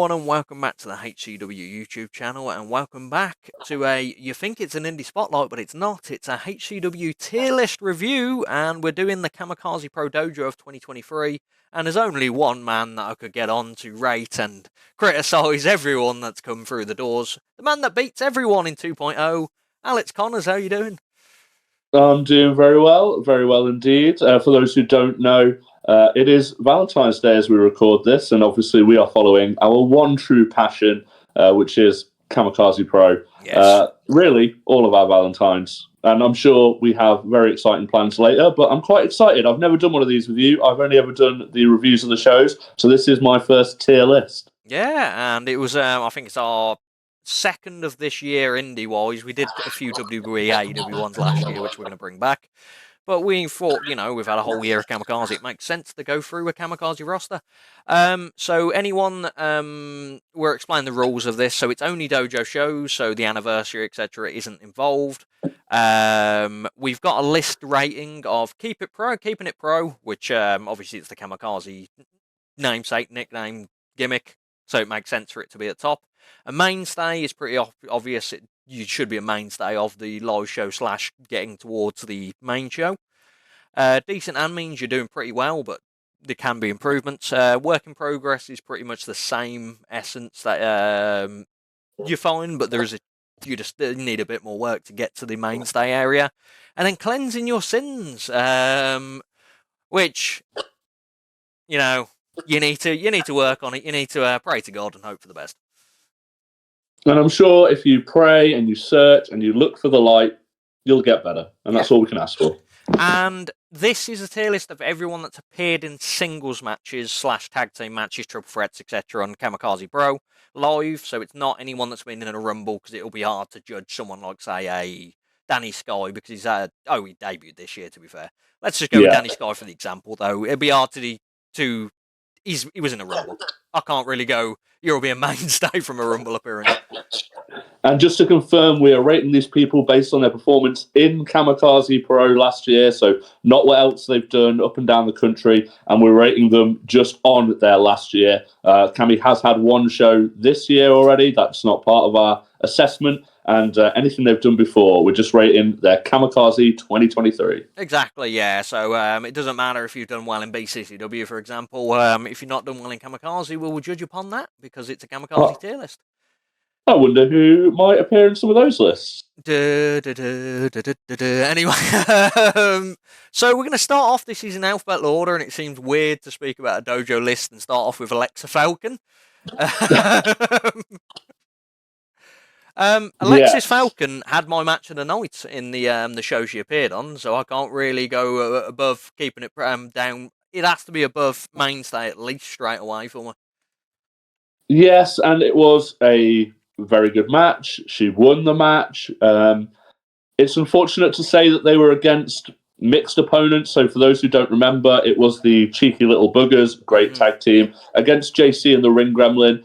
everyone, and welcome back to the HCW YouTube channel, and welcome back to you think it's an indie spotlight, but it's not. It's a HCW tier list review, and we're doing the Kamikaze Pro Dojo of 2023, and there's only one man that I could get on to rate and criticise everyone that's come through the doors. The man that beats everyone in 2.0, Alex Connors, how you doing? I'm doing very well indeed. For those who don't know, it is Valentine's Day as we record this, and obviously we are following our one true passion, which is Kamikaze Pro. Yes. Really, all of our Valentines. And I'm sure we have very exciting plans later, but I'm quite excited. I've never done one of these with you. I've only ever done the reviews of the shows, so this is my first tier list. Yeah, and it was, I think it's our second of this year indie-wise. We did a few WWE, AEW ones last year, which we're going to bring back. But we thought, we've had a whole year of Kamikaze. It makes sense to go through a Kamikaze roster. So anyone, we're explaining the rules of this. So it's only dojo shows, so the anniversary, etc., isn't involved. We've got a list rating of Keeping It Pro, which obviously it's the Kamikaze namesake, nickname, gimmick. So it makes sense for it to be at top. A mainstay is pretty obvious. You should be a mainstay of the live show / getting towards the main show. Decent and means you're doing pretty well, but there can be improvements. Work in progress is pretty much the same essence that you find, but you just need a bit more work to get to the mainstay area. And then cleansing your sins, which, you need to work on it. You need to pray to God and hope for the best. And I'm sure if you pray and you search and you look for the light, you'll get better. And that's all we can ask for. And this is a tier list of everyone that's appeared in singles matches / tag team matches, triple threats, etc. on Kamikaze Pro live. So it's not anyone that's been in a Rumble, because it'll be hard to judge someone like, say, a Danny Sky, because he debuted this year, to be fair. Let's just go with Danny Sky for the example, though. It'd be hard he was in a Rumble. I can't really go, you'll be a mainstay from a Rumble appearance. And just to confirm, we are rating these people based on their performance in Kamikaze Pro last year, so not what else they've done up and down the country, and we're rating them just on their last year. Kami has had one show this year already. That's not part of our assessment, and anything they've done before, we're just rating their Kamikaze 2023. Exactly, yeah. So it doesn't matter if you've done well in BCCW, for example. If you've not done well in Kamikaze, we'll judge upon that, because it's a Kamikaze tier list. I wonder who might appear in some of those lists. Anyway, so we're going to start off. This is in alphabetical order, and it seems weird to speak about a dojo list and start off with Alexa Falcon. Alexis Falcon had my match of the night in the show she appeared on, so I can't really go above Keeping It down. It has to be above mainstay at least straight away for me. Yes, and it was a very good match. She won the match. It's unfortunate to say that they were against mixed opponents. So for those who don't remember, it was the Cheeky Little Buggers, great tag team, against JC and the Ring Gremlin,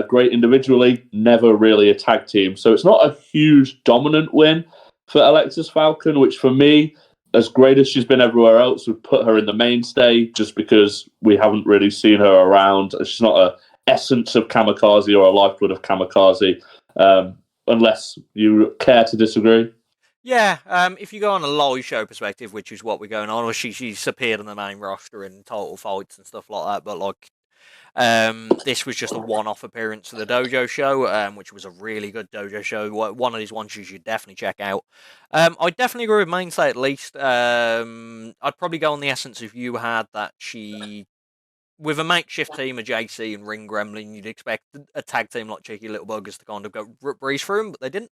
great individually, never really a tag team. So it's not a huge dominant win for Alexis Falcon, which for me, as great as she's been everywhere else, would put her in the mainstay, just because we haven't really seen her around. She's not a essence of Kamikaze or a lifeblood of Kamikaze, unless you care to disagree. Yeah, if you go on a live show perspective, which is what we're going on, or she's appeared on the main roster in title fights and stuff like that, but this was just a one-off appearance for the dojo show, which was a really good dojo show. One of these ones you should definitely check out. I definitely agree with mainstay at least. I'd probably go on the essence if you had that she, with a makeshift team of JC and Ring Gremlin, you'd expect a tag team like Cheeky Little Buggers to kind of go breeze through them, but they didn't.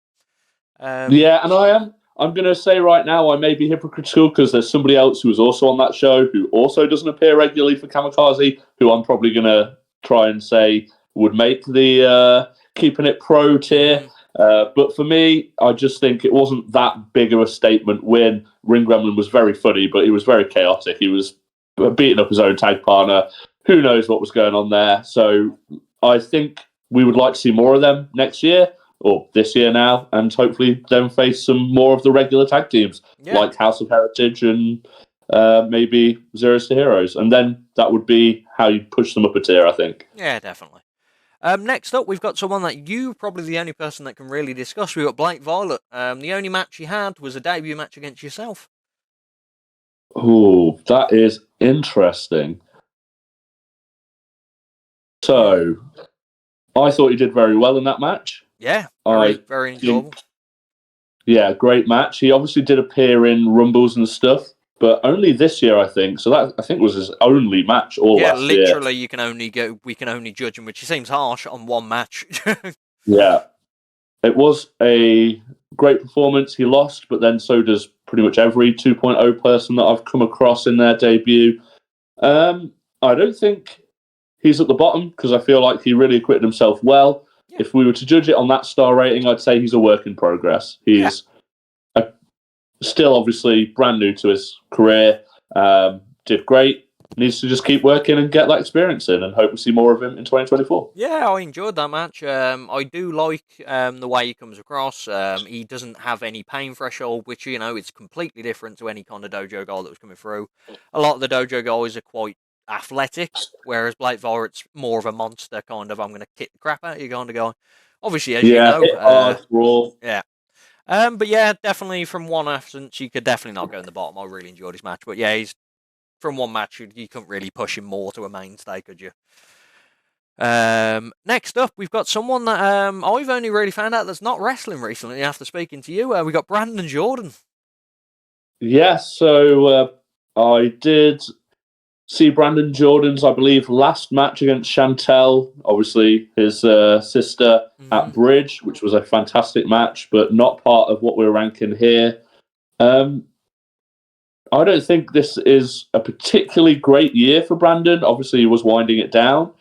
Yeah, and I'm going to say right now I may be hypocritical, because there's somebody else who was also on that show who also doesn't appear regularly for Kamikaze, who I'm probably going to try and say would make the Keeping It Pro tier. But for me, I just think it wasn't that big of a statement win. Ring Gremlin was very funny, but he was very chaotic. He was beating up his own tag partner. Who knows what was going on there? So I think we would like to see more of them next year, or this year now, and hopefully then face some more of the regular tag teams, like House of Heritage and maybe Zeros to Heroes. And then that would be how you push them up a tier, I think. Yeah, definitely. Next up, we've got someone that you probably the only person that can really discuss. We've got Blake Violet. The only match he had was a debut match against yourself. Oh, that is interesting. So, I thought he did very well in that match. Yeah, I very enjoyable. Yeah, great match. He obviously did appear in Rumbles and stuff, but only this year, I think. So that I think was his only match all last year. Literally, we can only judge him, which seems harsh on one match. Yeah, it was a great performance. He lost, but then so does pretty much every 2.0 person that I've come across in their debut. I don't think he's at the bottom because I feel like he really acquitted himself well. Yeah. If we were to judge it on that star rating, I'd say he's a work in progress. He's still obviously brand new to his career. Did great. Needs to just keep working and get that experience in, and hope we see more of him in 2024. Yeah, I enjoyed that match. I do like the way he comes across. He doesn't have any pain threshold, which it's completely different to any kind of dojo guy that was coming through. A lot of the dojo guys are quite athletic, whereas Blake Violet's more of a monster kind of. I'm going to kick the crap out of you kind of guy. Obviously, as you know, hit hard, raw. yeah. But yeah, definitely from one absence, you could definitely not go in the bottom. I really enjoyed his match, but yeah, he's from one match, you couldn't really push him more to a mainstay, could you? Next up, we've got someone that I've only really found out that's not wrestling recently after speaking to you. We got Brandon Jordan. Yes, so I did see Brandon Jordan's, I believe, last match against Chantel, obviously his sister, at Bridge, which was a fantastic match, but not part of what we're ranking here. I don't think this is a particularly great year for Brandon. Obviously, he was winding it down.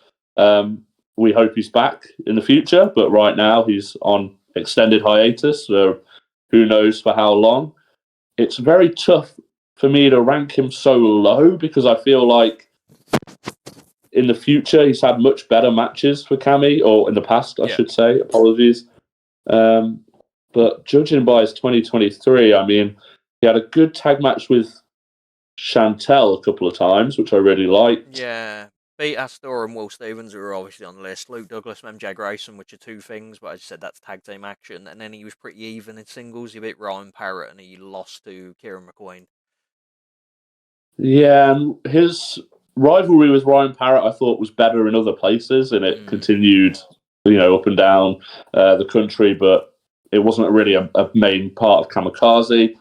We hope he's back in the future, but right now he's on extended hiatus, so who knows for how long. It's very tough for me to rank him so low because I feel like in the future he's had much better matches for Cami, or in the past, I should say. Apologies. But judging by his 2023, I mean, he had a good tag match with Chantel a couple of times, which I really liked. Yeah. Beat Hastor and Will Stevens, who were obviously on the list. Luke Douglas and MJ Grayson, which are two things, but I just said that's tag team action. And then he was pretty even in singles. He beat Ryan Parrot and he lost to Kieran McQueen. Yeah, and his rivalry with Ryan Parrot, I thought, was better in other places, and it continued, up and down the country, but it wasn't really a main part of Kamikaze.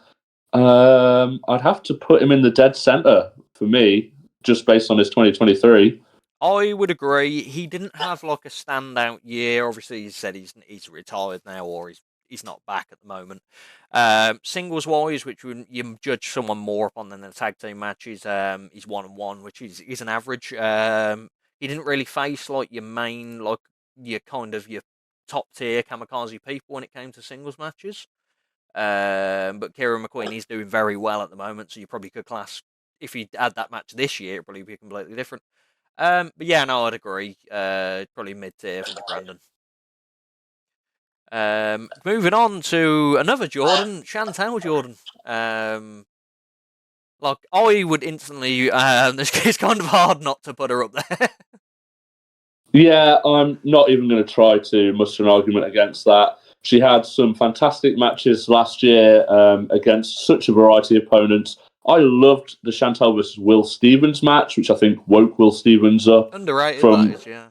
I'd have to put him in the dead center for me, just based on his 2023. I would agree. He didn't have like a standout year. Obviously, he said he's retired now, or he's not back at the moment. Singles wise, which you judge someone more upon than the tag team matches, he's 1-1, which is an average. He didn't really face like your main, like your top tier Kamikaze people when it came to singles matches. But Kieran McQueen, he's doing very well at the moment, so you probably could class, if he had that match this year, it'd probably be completely different. But yeah, no, I'd agree. Probably mid tier for Brandon. Moving on to another Jordan, Chantel Jordan. Like I would instantly. It's kind of hard not to put her up there. Yeah, I'm not even going to try to muster an argument against that. She had some fantastic matches last year against such a variety of opponents. I loved the Chantel versus Will Stevens match, which I think woke Will Stevens up. Underrated, that is, yeah.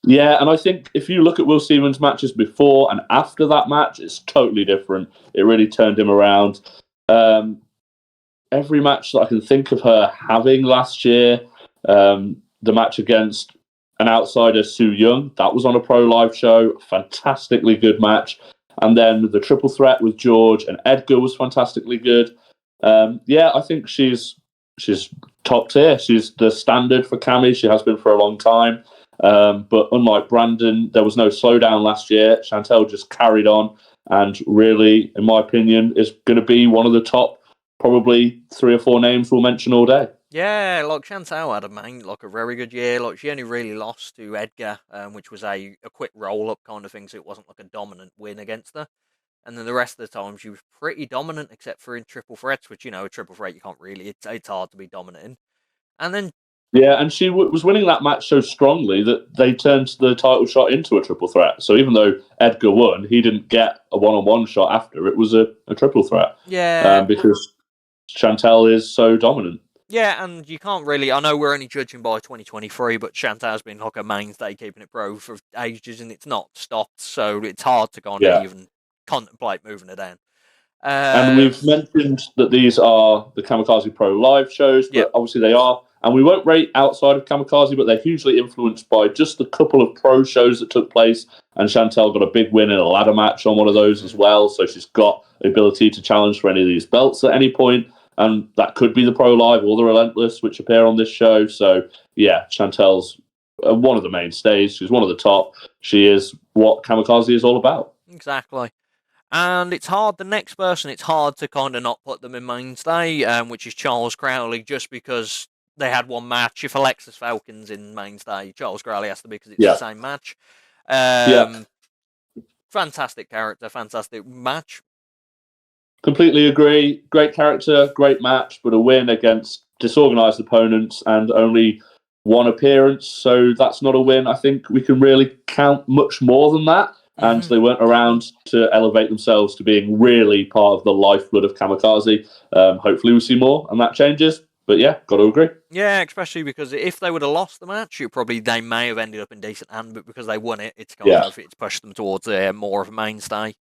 Yeah, and I think if you look at Will Stevens' matches before and after that match, it's totally different. It really turned him around. Every match that I can think of her having last year, the match against an outsider, Sue Young, that was on a Pro Live show. Fantastically good match. And then the triple threat with George and Edgar was fantastically good. Yeah, I think she's top tier. She's the standard for Cammy. She has been for a long time. But unlike Brandon, there was no slowdown last year. Chantel just carried on and really, in my opinion, is going to be one of the top, probably 3 or 4 names we'll mention all day. Yeah, like Chantel had a very good year. Like she only really lost to Edgar, which was a quick roll up kind of thing, so it wasn't like a dominant win against her. And then the rest of the time she was pretty dominant, except for in triple threats, which a triple threat you can't really. It's hard to be dominant in. And then Yeah, and she was winning that match so strongly that they turned the title shot into a triple threat. So even though Edgar won, he didn't get a one-on-one shot after. It was a triple threat. Yeah. Because Chantel is so dominant. Yeah, and you can't really. I know we're only judging by 2023, but Chantel's been like a mainstay keeping it pro for ages, and it's not stopped. So it's hard to kind of Yeah. even contemplate moving it down. And we've mentioned that these are the Kamikaze Pro live shows, but Yep. obviously they are. And we won't rate outside of Kamikaze, but they're hugely influenced by just a couple of pro shows that took place. And Chantel got a big win in a ladder match on one of those as well. So she's got the ability to challenge for any of these belts at any point. And that could be the Pro Live or the Relentless, which appear on this show. So, yeah, Chantel's one of the mainstays. She's one of the top. She is what Kamikaze is all about. Exactly. And it's hard, the next person, it's hard to kind of not put them in mainstay, which is Charles Crowley, just because they had one match. If Alexis Falcon's in mainstay, Charles Crowley has to be because it's the same match. Fantastic character, fantastic match. Completely agree. Great character, great match, but a win against disorganized opponents and only one appearance. So that's not a win. I think we can really count much more than that. And they weren't around to elevate themselves to being really part of the lifeblood of Kamikaze. Hopefully we see more and that changes. But yeah, got to agree. Yeah, especially because if they would have lost the match, they may have ended up in decent hand, but because they won it, it's kind of it's pushed them towards more of a mainstay.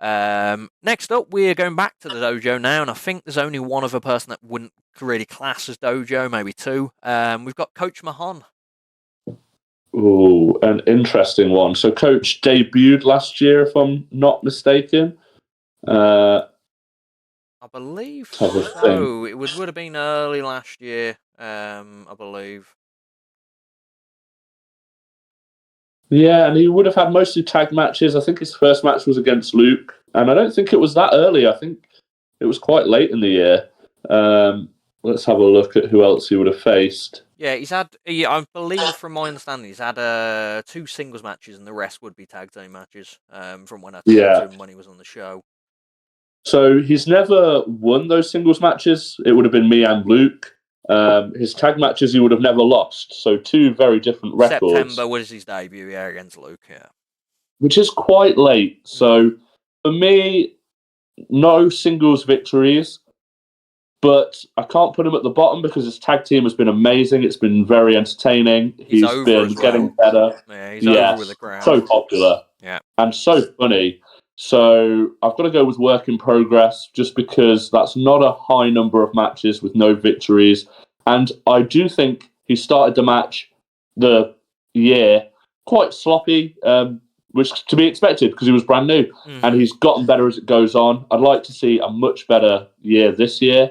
Next up, we're going back to the dojo now, and I think there's only one other person that wouldn't really class as dojo, maybe two. We've got Coach Mahon. Ooh, an interesting one. So Coach debuted last year, if I'm not mistaken. I believe so. It would have been early last year, I believe. Yeah, and he would have had mostly tag matches. I think his first match was against Luke, and I don't think it was that early. I think it was quite late in the year. Let's have a look at who else he would have faced. Yeah, I believe, from my understanding, he's had 2 singles matches, and the rest would be tag team matches. From when I talked to him when he was on the show. So he's never won those singles matches. It would have been me and Luke. His tag matches he would have never lost. So 2 very different records. September was his debut, against Luke, which is quite late. So for me, no singles victories. But I can't put him at the bottom because his tag team has been amazing. It's been very entertaining. He's been getting better. Yeah, he's over with the crowd. So popular. Yeah. And so funny. So I've got to go with work in progress just because that's not a high number of matches with no victories. And I do think he started the year quite sloppy, which to be expected because he was brand new. And he's gotten better as it goes on. I'd like to see a much better year this year.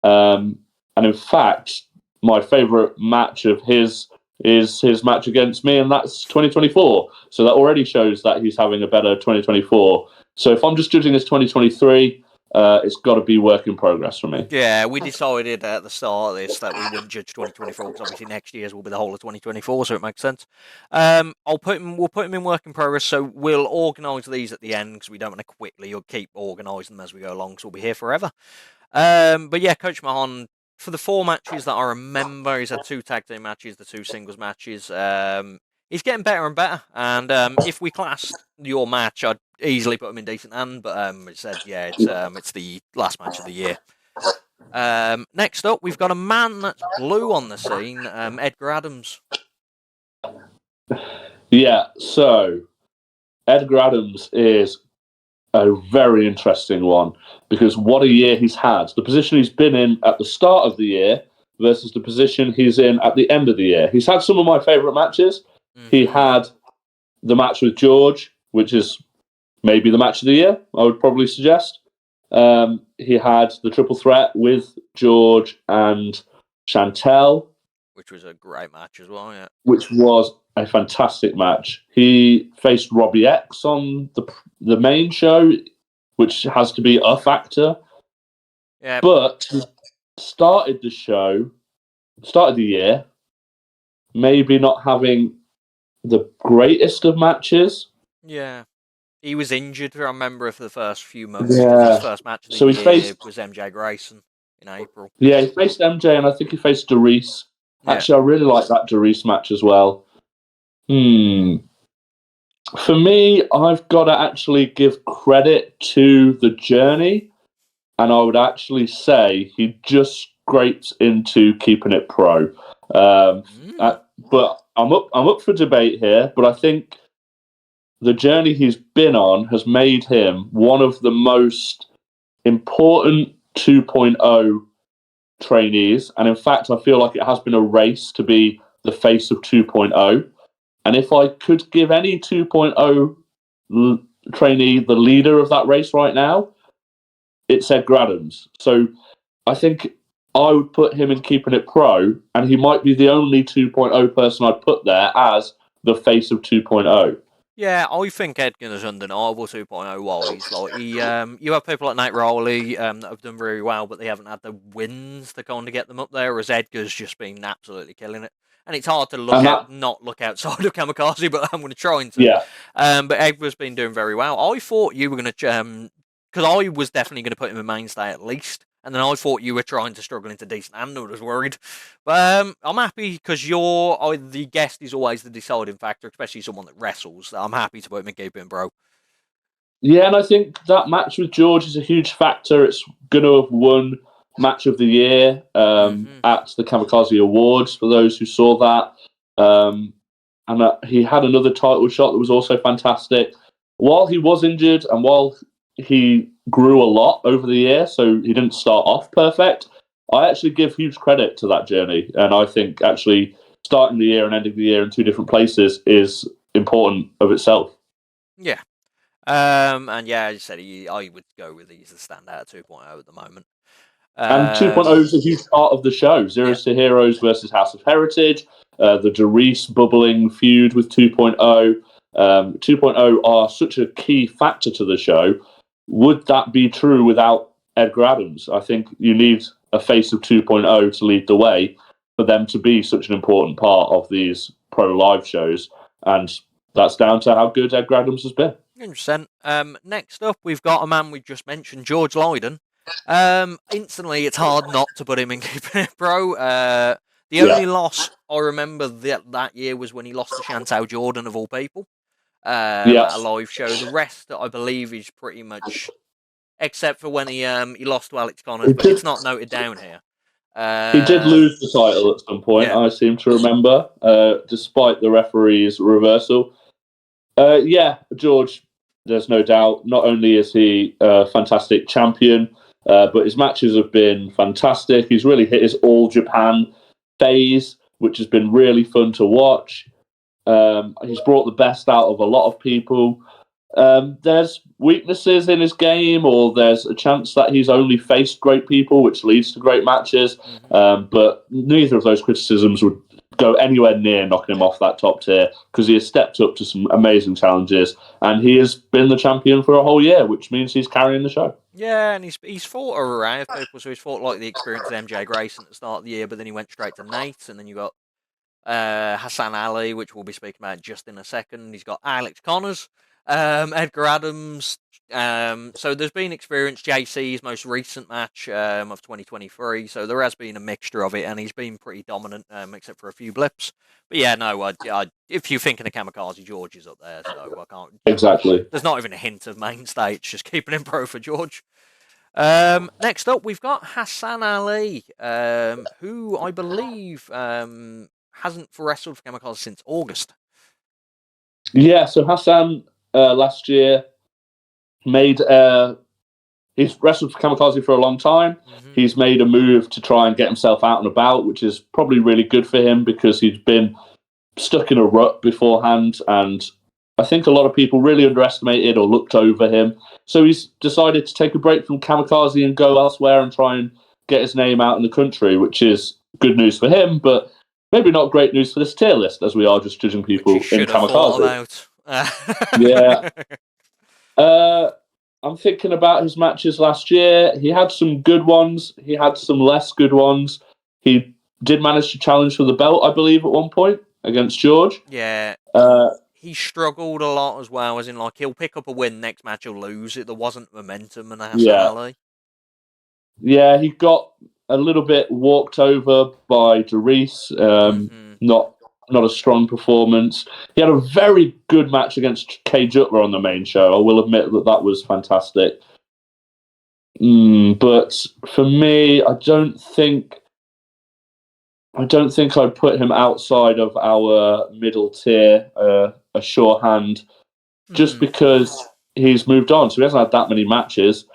And in fact, my favourite match of his is his match against me, and that's 2024. So that already shows that he's having a better 2024. So if I'm just judging his 2023, it's got to be work in progress for me. Yeah, we decided at the start of this that we wouldn't judge 2024 because obviously next year's will be the whole of 2024, so it makes sense. We'll put him in work in progress, so we'll organise these at the end because we don't want to quickly or keep organising them as we go along, so we'll be here forever. But yeah, Coach Mahon, for the 4 matches that I remember, he's had 2 tag team matches, the 2 singles matches. He's getting better and better. And if we classed your match, I'd easily put him in decent hand. But it said, it's the last match of the year. Next up, we've got a man that's blue on the scene, Edgar Adams. Yeah, so Edgar Adams is a very interesting one because what a year he's had. The position he's been in at the start of the year versus the position he's in at the end of the year. He's had some of my favourite matches. He had the match with George, which is maybe the match of the year, I would probably suggest. He had the triple threat with George and Chantel. Which was a great match as well, yeah. Which was a fantastic match. He faced Robbie X on the main show, which has to be a factor. Yeah. But started the year, maybe not having the greatest of matches. Yeah. He was injured, I remember, for the first few months. Yeah. His first match of the year was MJ Grayson in April. Yeah, he faced MJ, and I think he faced TheReese. Actually, I really like that TheReese match as well. For me, I've got to actually give credit to the Journey, and I would actually say he just scrapes into keeping it pro. But I'm up for debate here. But I think the journey he's been on has made him one of the most important 2.0 trainees, and in fact, I feel like it has been a race to be the face of 2.0. And if I could give any 2.0 trainee the leader of that race right now, it's Edgar Adams. So I think I would put him in keeping it pro, and he might be the only 2.0 person I'd put there as the face of 2.0. Yeah, I think Edgar's undeniable 2.0 wise. Like you have people like Nate Rowley that have done very well, but they haven't had the wins to kind of get them up there. Whereas Edgar's just been absolutely killing it, and it's hard to not look outside of Kamikaze, but I'm going to try to. Yeah. But Edgar's been doing very well. I thought you were going to because I was definitely going to put him in mainstay at least. And then I thought you were trying to struggle into decent, and I was worried. But I'm happy because the guest is always the deciding factor, especially someone that wrestles. I'm happy to put him in keeping, bro. Yeah, and I think that match with George is a huge factor. It's going to have won Match of the Year at the Kamikaze Awards, for those who saw that. And he had another title shot that was also fantastic. While he was injured and while he grew a lot over the year, so he didn't start off perfect, I actually give huge credit to that journey. And I think actually starting the year and ending the year in two different places is important of itself. Yeah. And yeah, as I said, I would go with he's the standout 2.0 at the moment. And 2.0 is a huge part of the show. Zeros to Heroes versus House of Heritage, the TheReese bubbling feud with 2.0. 2.0 are such a key factor to the show. Would that be true without Edgar Adams? I think you need a face of 2.0 to lead the way for them to be such an important part of these pro live shows. And that's down to how good Edgar Adams has been. 100%. Next up, we've got a man we just mentioned, George Lyden. Instantly, it's hard not to put him in keeping it pro. The only loss I remember that year was when he lost to Chantel Jordan, of all people, at a live show. The rest, I believe, is pretty much, except for when he lost to Alex Connors, but it's not noted down here. He did lose the title at some point, I seem to remember, despite the referee's reversal. George, there's no doubt. Not only is he a fantastic champion, but his matches have been fantastic. He's really hit his All Japan phase, which has been really fun to watch. He's brought the best out of a lot of people. There's weaknesses in his game, or there's a chance that he's only faced great people, which leads to great matches. But neither of those criticisms would go anywhere near knocking him off that top tier, because he has stepped up to some amazing challenges, and he has been the champion for a whole year, which means he's carrying the show. Yeah, and he's fought a array of people. So he's fought like the experienced MJ Grayson at the start of the year, but then he went straight to Nate, and then you got Hassan Ali, which we'll be speaking about just in a second. He's got Alex Connors, Edgar Adams. So there's been experience. JC's most recent match of 2023. So there has been a mixture of it, and he's been pretty dominant, except for a few blips. But yeah, no, if you're thinking of Kamikaze, George is up there. So I can't. Exactly. There's not even a hint of mainstay. It's just keeping him pro for George. Next up, we've got Hassan Ali, who I believe hasn't wrestled for Kamikaze since August. Yeah, so Hassan last year made he's wrestled for Kamikaze for a long time. He's made a move to try and get himself out and about, which is probably really good for him, because he'd been stuck in a rut beforehand, and I think a lot of people really underestimated or looked over him. So he's decided to take a break from Kamikaze and go elsewhere and try and get his name out in the country, which is good news for him, but maybe not great news for this tier list, as we are just judging people in Kamikaze. Yeah. I'm thinking about his matches last year. He had some good ones. He had some less good ones. He did manage to challenge for the belt, I believe, at one point against George. Yeah. He struggled a lot as well, as in, like, he'll pick up a win, next match he'll lose it. There wasn't momentum in Hassan Ali. Yeah, he got a little bit walked over by TheReese. Not a strong performance. He had a very good match against Uttler on the main show. I will admit that was fantastic. But for me, I don't think I'd put him outside of our middle tier, a sure hand, just because he's moved on. So he hasn't had that many matches,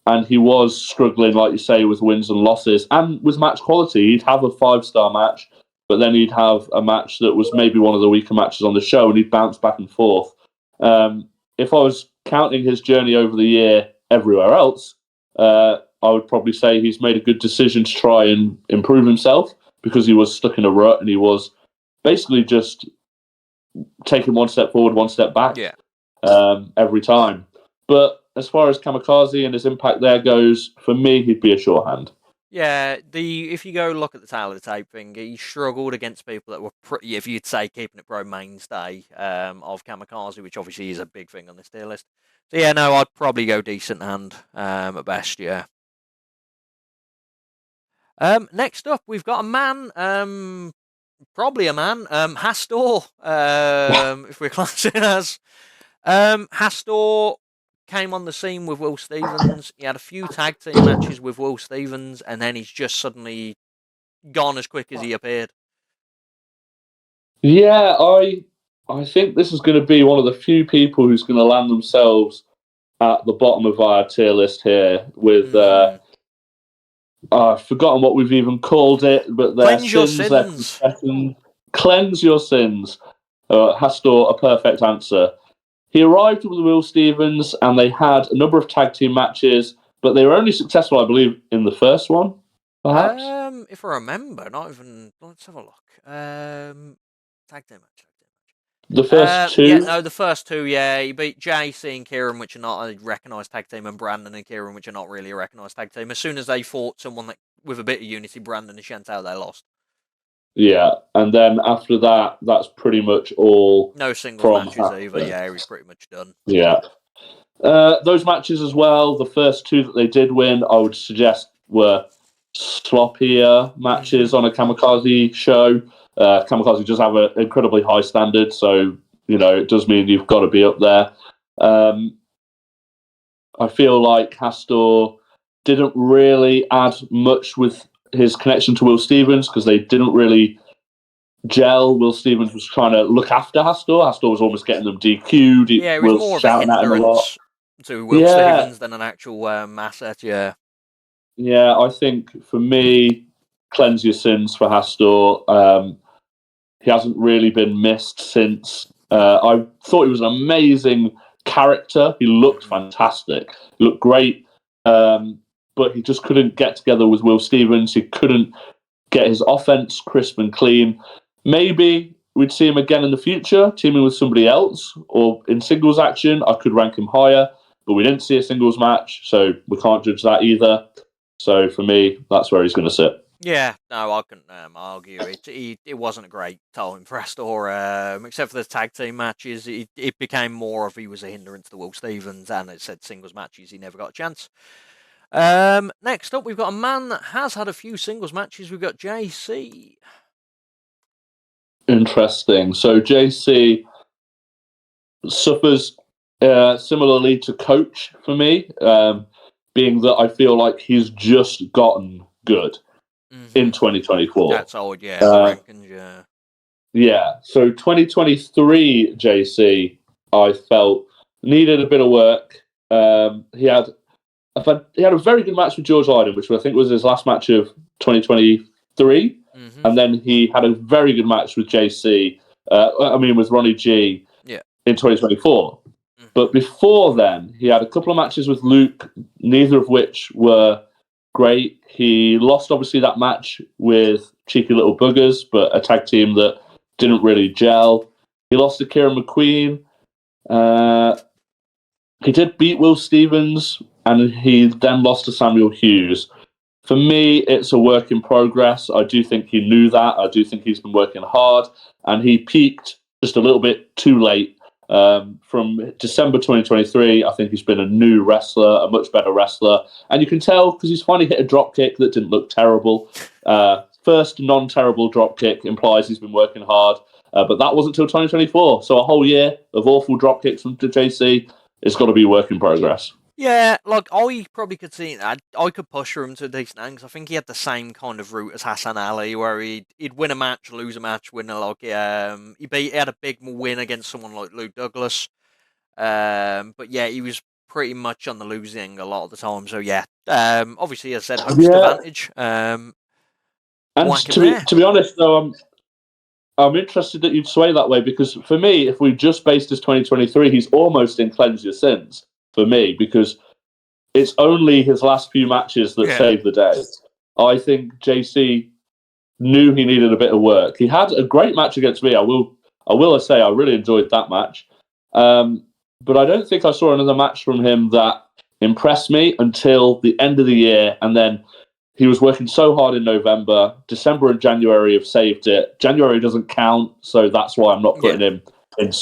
and he was struggling, like you say, with wins and losses, and with match quality. He'd have a 5-star match, but then he'd have a match that was maybe one of the weaker matches on the show, and he'd bounce back and forth. If I was counting his journey over the year everywhere else, I would probably say he's made a good decision to try and improve himself, because he was stuck in a rut and he was basically just taking one step forward, one step back every time. But as far as Kamikaze and his impact there goes, for me, he'd be a sure hand. Yeah, if you go look at the tail of the tape thing, he struggled against people that were, if you'd say, keeping it pro mainstay of Kamikaze, which obviously is a big thing on this tier list. So yeah, no, I'd probably go decent hand at best, yeah. Next up, we've got a man, probably a man, Hastor, if we're classing as. Hastor came on the scene with Will Stevens. He had a few tag team matches with Will Stevens, and then he's just suddenly gone as quick as he appeared. Yeah, I think this is going to be one of the few people who's going to land themselves at the bottom of our tier list here with... I've forgotten what we've even called it, but their Cleanse your sins. Cleanse your sins. Hastor, a perfect answer. He arrived with Will Stevens, and they had a number of tag team matches, but they were only successful, I believe, in the first one, perhaps? If I remember, not even... Let's have a look. Tag team match. The first two? Yeah, no, the first two, yeah. He beat JC and Kieran, which are not a recognised tag team, and Brandon and Kieran, which are not really a recognised tag team. As soon as they fought someone with a bit of unity, Brandon and Chantel, they lost. Yeah, and then after that, that's pretty much all. No singles matches either, yeah, he was pretty much done. Yeah. Those matches as well, the first two that they did win, I would suggest were sloppier matches on a Kamikaze show. Kamikaze does have an incredibly high standard, so it does mean you've got to be up there. I feel like Hastor didn't really add much with his connection to Will Stevens, because they didn't really gel. Will Stevens was trying to look after Hastor. Hastor was almost getting them DQ'd. Yeah, it was more of a hindrance to Will Stevens than an actual asset, yeah. Yeah, I think for me, cleanse your sins for Hastor. He hasn't really been missed since. I thought he was an amazing character. He looked fantastic. He looked great. But he just couldn't get together with Will Stevens. He couldn't get his offense crisp and clean. Maybe we'd see him again in the future, teaming with somebody else, or in singles action. I could rank him higher, but we didn't see a singles match, so we can't judge that either. So for me, that's where he's going to sit. Yeah, no, I couldn't argue it. It wasn't a great time for Hastor, except for the tag team matches. It became more of he was a hindrance to Will Stevens, and it said singles matches, he never got a chance. Next up, we've got a man that has had a few singles matches. We've got JC. Interesting. So JC suffers similarly to Coach for me, being that I feel like he's just gotten good in 2024. That's old, yeah. I reckon, yeah. Yeah. So 2023 JC, I felt needed a bit of work. He had a very good match with George Lyden, which I think was his last match of 2023. And then he had a very good match with JC, with Ronnie G in 2024. But before then, he had a couple of matches with Luke, neither of which were great. He lost, obviously, that match with Cheeky Little Buggers, but a tag team that didn't really gel. He lost to Kieran McQueen. He did beat Will Stevens, and he then lost to Samuel Hughes. For me, it's a work in progress. I do think he knew that. I do think he's been working hard, and he peaked just a little bit too late From December 2023, I think he's been a new wrestler, a much better wrestler. And you can tell because he's finally hit a drop kick that didn't look terrible. First non-terrible drop kick implies he's been working hard. But that wasn't until 2024. So a whole year of awful drop kicks from JC. It's got to be a work in progress. Yeah, like I probably could see that. I could push him to a decent end 'cause I think he had the same kind of route as Hassan Ali, where he'd win a match, lose a match, win a he had a big win against someone like Luke Douglas. But yeah, he was pretty much on the losing a lot of the time. So yeah, obviously as I said, host advantage. And Whack him there. to be honest, though, I'm interested that you'd sway that way because for me, if we just based as 2023, he's almost in cleanse your sins for me because it's only his last few matches that saved the day. I think JC knew he needed a bit of work. He had a great match against me. I will say I really enjoyed that match. But I don't think I saw another match from him that impressed me until the end of the year, and then he was working so hard in November. December and January have saved it. January doesn't count, so that's why I'm not putting him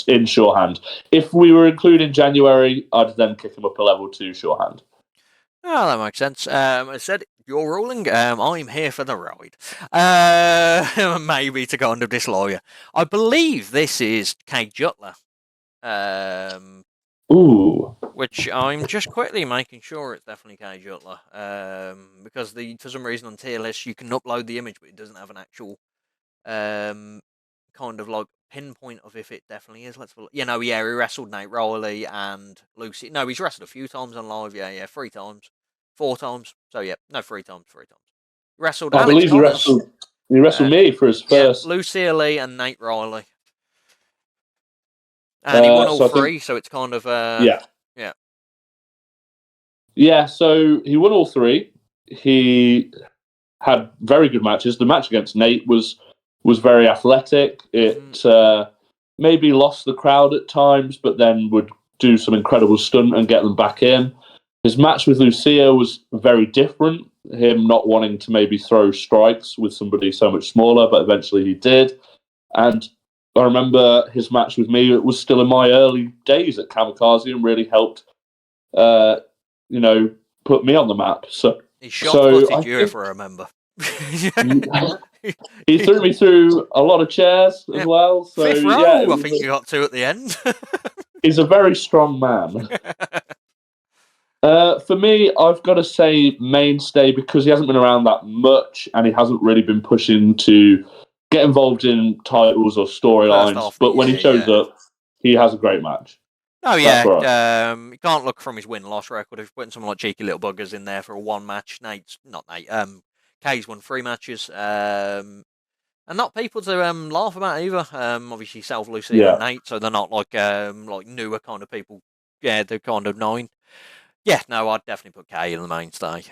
in shorthand. If we were including January, I'd then kick him up a level 2 shorthand. Oh, that makes sense. I said, you're ruling. I'm here for the ride. Maybe to kind of dislawyer. I believe this is Cage Uttler. Ooh. Which I'm just quickly making sure it's definitely Cage Uttler. Because for some reason on tier list you can upload the image, but it doesn't have an actual kind of like pinpoint of if it definitely is. Let's look. He wrestled Nate Rowley and Lucy. No, he's wrestled a few times on live. Yeah, 3 times, 4 times. So yeah, no, 3 times, 3 times. Wrestled. I believe he wrestled me for his first. Yeah, Lucy Lee and Nate Rowley. And he won all 3, so it's kind of Yeah, so he won all 3. He had very good matches. The match against Nate was very athletic. It maybe lost the crowd at times, but then would do some incredible stunt and get them back in. His match with Lucia was very different. Him not wanting to maybe throw strikes with somebody so much smaller, but eventually he did. And I remember his match with me. It was still in my early days at Kamikaze and really helped, put me on the map. He shot-footed you, if I remember. He threw me through a lot of chairs as well. So 5th row, I think you got to at the end. He's a very strong man. For me, I've got to say mainstay because he hasn't been around that much and he hasn't really been pushing to get involved in titles or storylines. But when he shows up, he has a great match. Oh yeah, you can't look from his win-loss record. If putting some like cheeky little buggers in there for a 1 match, Kay's won 3 matches, and not people to laugh about either. Obviously, Self, Lucy, and Nate, so they're not like newer kind of people. Yeah, they're kind of 9. Yeah, no, I'd definitely put Kay in the mainstay.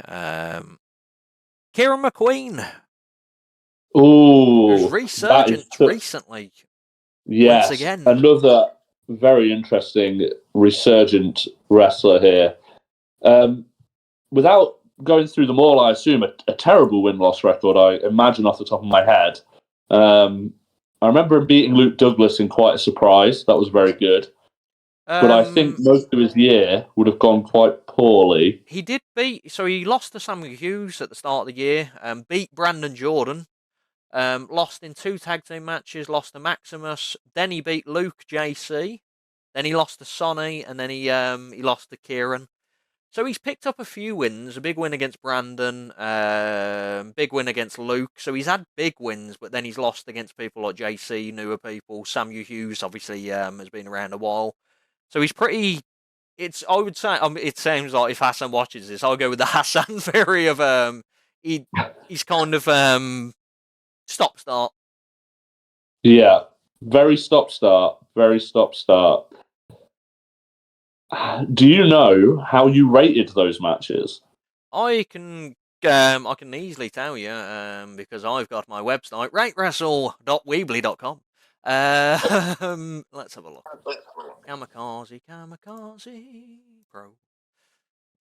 Kieran McQueen. Ooh, who's resurgent recently. Yes, once again. Another very interesting resurgent wrestler here. Without going through them all, I assume a terrible win-loss record, I imagine off the top of my head. I remember him beating Luke Douglas in quite a surprise. That was very good. But I think most of his year would have gone quite poorly. He did he lost to Samuel Hughes at the start of the year, beat Brandon Jordan, lost in 2 tag team matches, lost to Maximus, then he beat Luke JC, then he lost to Sonny, and then he lost to Kieran. So he's picked up a few wins, a big win against Brandon, big win against Luke. So he's had big wins, but then he's lost against people like JC, newer people. Samuel Hughes obviously has been around a while. So he's pretty. I would say it seems like if Hassan watches this, I'll go with the Hassan theory of he's kind of stop-start. Yeah, very stop-start. Very stop-start. Do you know how you rated those matches? I can easily tell you because I've got my website ratewrestle.weebly.com. Let's have a look. Kamikaze Pro.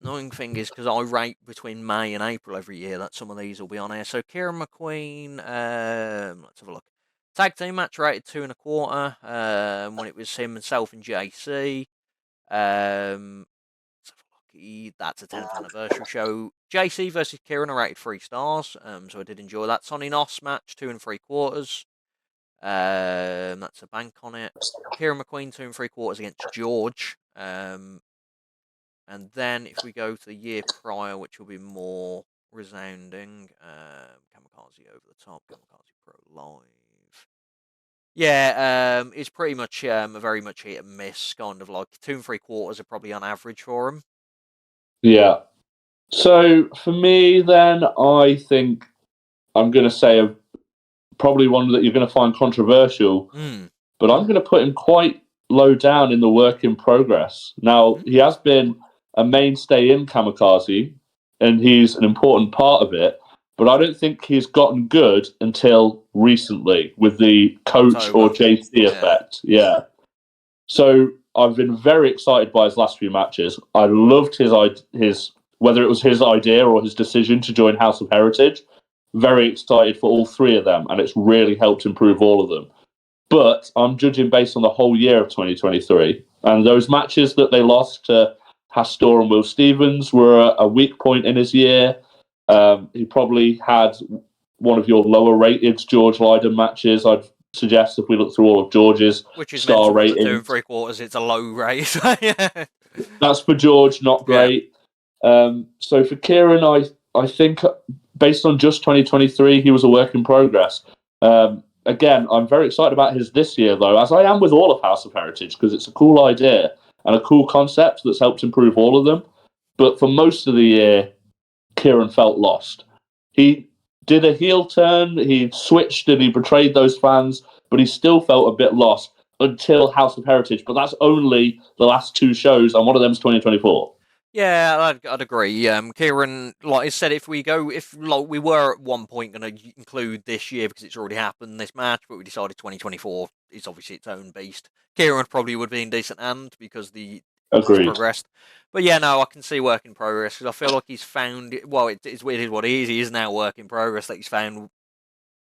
Annoying thing is because I rate between May and April every year that some of these will be on air. So Kieran McQueen, let's have a look. Tag team match rated 2.25. When it was himself and JC. That's a 10th anniversary show. JC versus Kieran are rated 3 stars. So I did enjoy that. Sonny Nos match 2 3/4. That's a bank on it. Kieran McQueen 2 3/4 against George. And then if we go to the year prior, which will be more resounding, Kamikaze over the top, Kamikaze Pro Live. Yeah, it's pretty much a very much hit and miss, kind of like 2 3/4 are probably on average for him. Yeah. So for me, then I think I'm going to say probably one that you're going to find controversial, but I'm going to put him quite low down in the work in progress. Now, he has been a mainstay in Kamikaze, and he's an important part of it, but I don't think he's gotten good until recently with the coach or JC effect. Yeah. So I've been very excited by his last few matches. I loved his whether it was his idea or his decision to join House of Heritage. Very excited for all 3 of them, and it's really helped improve all of them. But I'm judging based on the whole year of 2023, and those matches that they lost to Hastor and Will Stevens were a weak point in his year. He probably had one of your lower rated George Lyden matches. I'd suggest if we look through all of George's which is star rating, rating, 2 3/4. It's a low rate. Yeah. That's for George, not great. So for Kieran, I think based on just 2023, he was a work in progress. Again, I'm very excited about his this year, though, as I am with all of House of Heritage, because it's a cool idea and a cool concept that's helped improve all of them. But for most of the year, Kieran felt lost. He did a heel turn, he switched and he betrayed those fans, but he still felt a bit lost until House of Heritage. But that's only the last 2 shows, and one of them's 2024. Yeah, I'd agree. Kieran, like I said, if we were at one point going to include this year because it's already happened, this match, but we decided 2024 is obviously its own beast. Kieran probably would be in decent hand because he's progressed. But yeah, no, I can see work in progress because I feel like he's found it. Well, it's weird what he is. He is now work in progress that he's found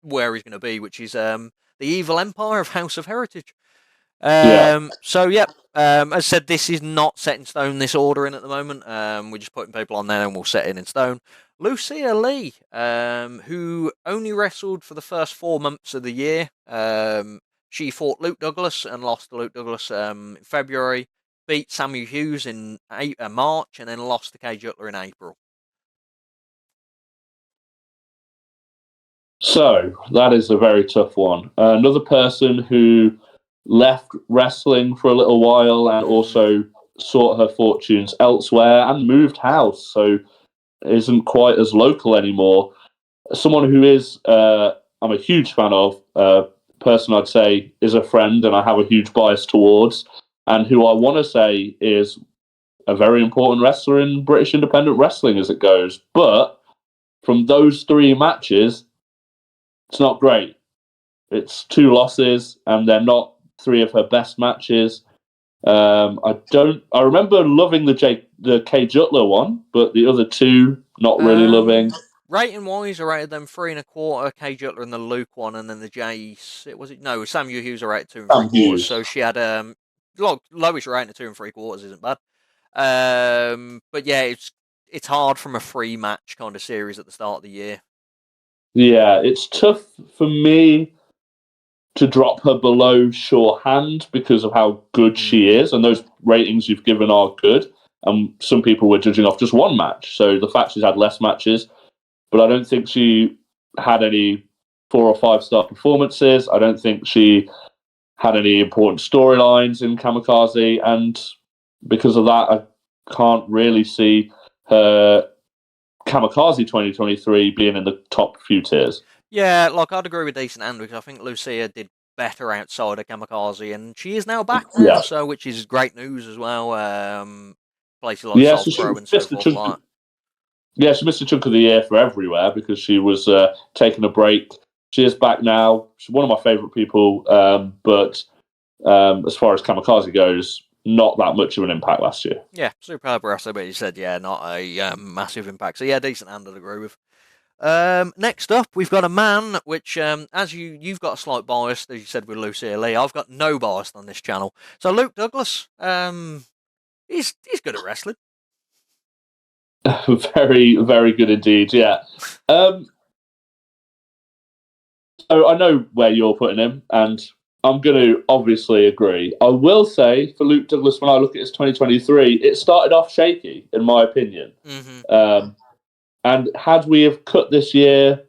where he's going to be, which is the evil empire of House of Heritage. So yeah, as I said, this is not set in stone. This ordering at the moment, we're just putting people on there and we'll set it in stone. Lucia Lee, who only wrestled for the first 4 months of the year. She fought Luke Douglas and lost to Luke Douglas in February. Beat Samuel Hughes in March and then lost to Cage Uttler in April. So that is a very tough one. Another person who left wrestling for a little while and also sought her fortunes elsewhere and moved house, so isn't quite as local anymore. Someone who is I'm a huge fan of, person I'd say is a friend and I have a huge bias towards, and who I want to say is a very important wrestler in British independent wrestling as it goes. But from those 3 matches, it's not great. It's 2 losses, and they're not 3 of her best matches. I remember loving the Cage Uttler one, but the other 2 not really loving. Rating wise, I rated them 3 1/4. Cage Uttler and the Luke one, and then the Jace. Samuel Hughes I rated 2 3/4. So she had lowest rating of 2 3/4 isn't bad. But yeah, it's hard from a 3 match kind of series at the start of the year. Yeah, it's tough for me to drop her below Shorehand because of how good she is, and those ratings you've given are good. And some people were judging off just 1 match, so the fact she's had less matches, but I don't think she had any 4 or 5-star performances. I don't think she had any important storylines in Kamikaze, and because of that, I can't really see her Kamikaze 2023 being in the top few tiers. Yeah, I'd agree with decent hand because I think Lucia did better outside of Kamikaze, and she is now back now, so which is great news as well. Places like South Pro and so forth. Yeah, she missed a chunk of the year for everywhere because she was taking a break. She is back now. She's one of my favourite people, but as far as Kamikaze goes, not that much of an impact last year. Yeah, superb wrestler, but you said, not a massive impact. So yeah, decent hand I'd agree with. Next up, we've got a man which, as you've got a slight bias, as you said with Lucia Lee. I've got no bias on this channel. So Luke Douglas, he's good at wrestling. Very, very good indeed. Yeah. So I know where you're putting him, and I'm going to obviously agree. I will say for Luke Douglas, when I look at his 2023, it started off shaky, in my opinion. And had we have cut this year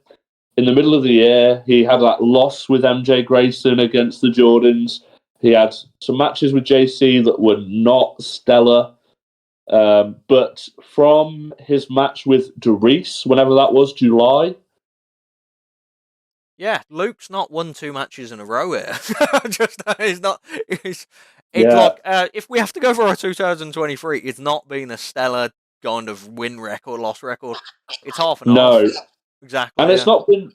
in the middle of the year, he had that loss with MJ Grayson against the Jordans. He had some matches with JC that were not stellar. But from his match with TheReese, whenever that was, July. Yeah, Luke's not won 2 matches in a row here. He's not. It's Yeah. like if we have to go for a 2023, it's not been a stellar kind of win record, loss record. It's half and half. No. Exactly. And it's not been,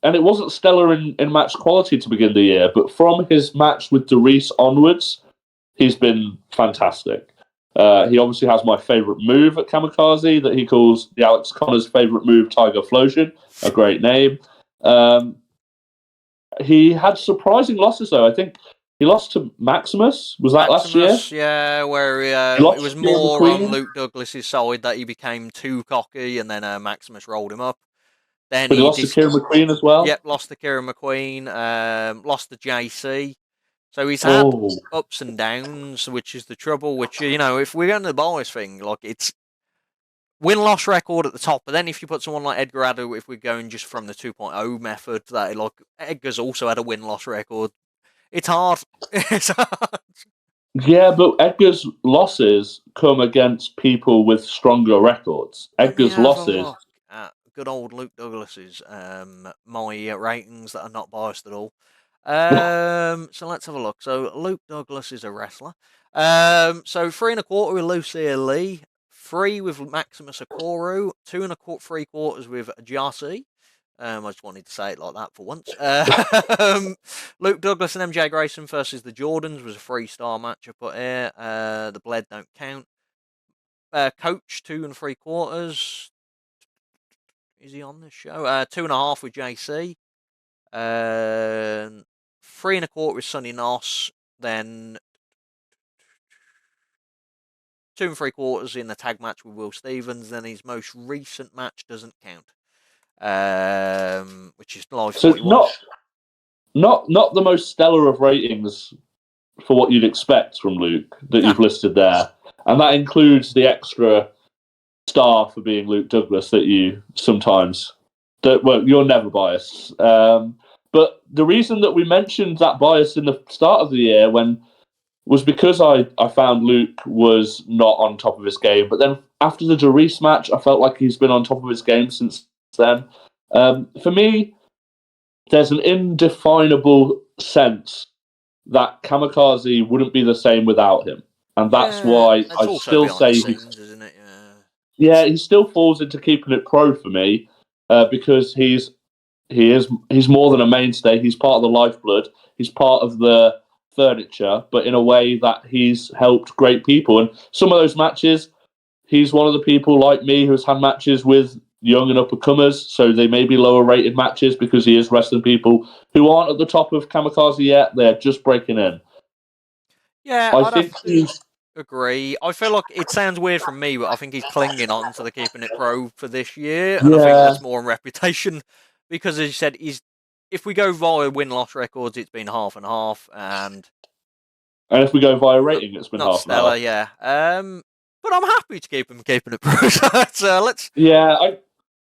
and it wasn't stellar in match quality to begin the year, but from his match with TheReese onwards, he's been fantastic. He obviously has my favourite move at Kamikaze that he calls the Alex Connor's favourite move, Tiger Flosion, a great name. He had surprising losses, though. I think he lost to Maximus. Was that last year? Yeah, where it was more on Luke Douglas's side that he became too cocky, and then Maximus rolled him up. Then but he lost to Kieran McQueen as well. Yep, lost to Kieran McQueen. Lost to JC. So he's had ups and downs, which is the trouble. Which, if we're going to the bias thing, like it's win-loss record at the top, but then if you put someone like Edgar, if we're going just from the 2.0 method, that like Edgar's also had a win-loss record. It's hard. It's hard. Yeah, but Edgar's losses come against people with stronger records. Edgar's losses. Good old Luke Douglas's my ratings that are not biased at all. So let's have a look. So Luke Douglas is a wrestler. So 3.25 with Lucia Lee, 3 with Maximus Okoro, 2 3/4 with JC. I just wanted to say it like that for once. Luke Douglas and MJ Grayson versus the Jordans was a 3-star match I put here. The Bled don't count. Coach 2 3/4. Is he on this show? 2.5 with JC. 3.25 with Sonny Noss. Then 2 3/4 in the tag match with Will Stevens. Then his most recent match doesn't count. Which is live 41. Not the most stellar of ratings for what you'd expect from Luke that you've listed there, and that includes the extra star for being Luke Douglas that you sometimes you're never biased. But the reason that we mentioned that bias in the start of the year was because I found Luke was not on top of his game. But then after the TheReese match, I felt like he's been on top of his game since then. For me, there's an indefinable sense that Kamikaze wouldn't be the same without him. And that's why I still say isn't it? he still falls into keeping it pro for me because he's more than a mainstay. He's part of the lifeblood. He's part of the furniture, but in a way that he's helped great people. And some of those matches, he's one of the people like me who's had matches with young and up-and-comers, so they may be lower-rated matches because he is wrestling people who aren't at the top of Kamikaze yet. They're just breaking in. Yeah, I think he's... Agree. I feel like it sounds weird from me, but I think he's clinging on to the keeping it pro for this year, and I think that's more on reputation because, as you said, if we go via win-loss records, it's been half and half, and if we go via rating, it's been not half stellar, and half. Yeah. But I'm happy to keep him keeping it pro. So let's. Yeah,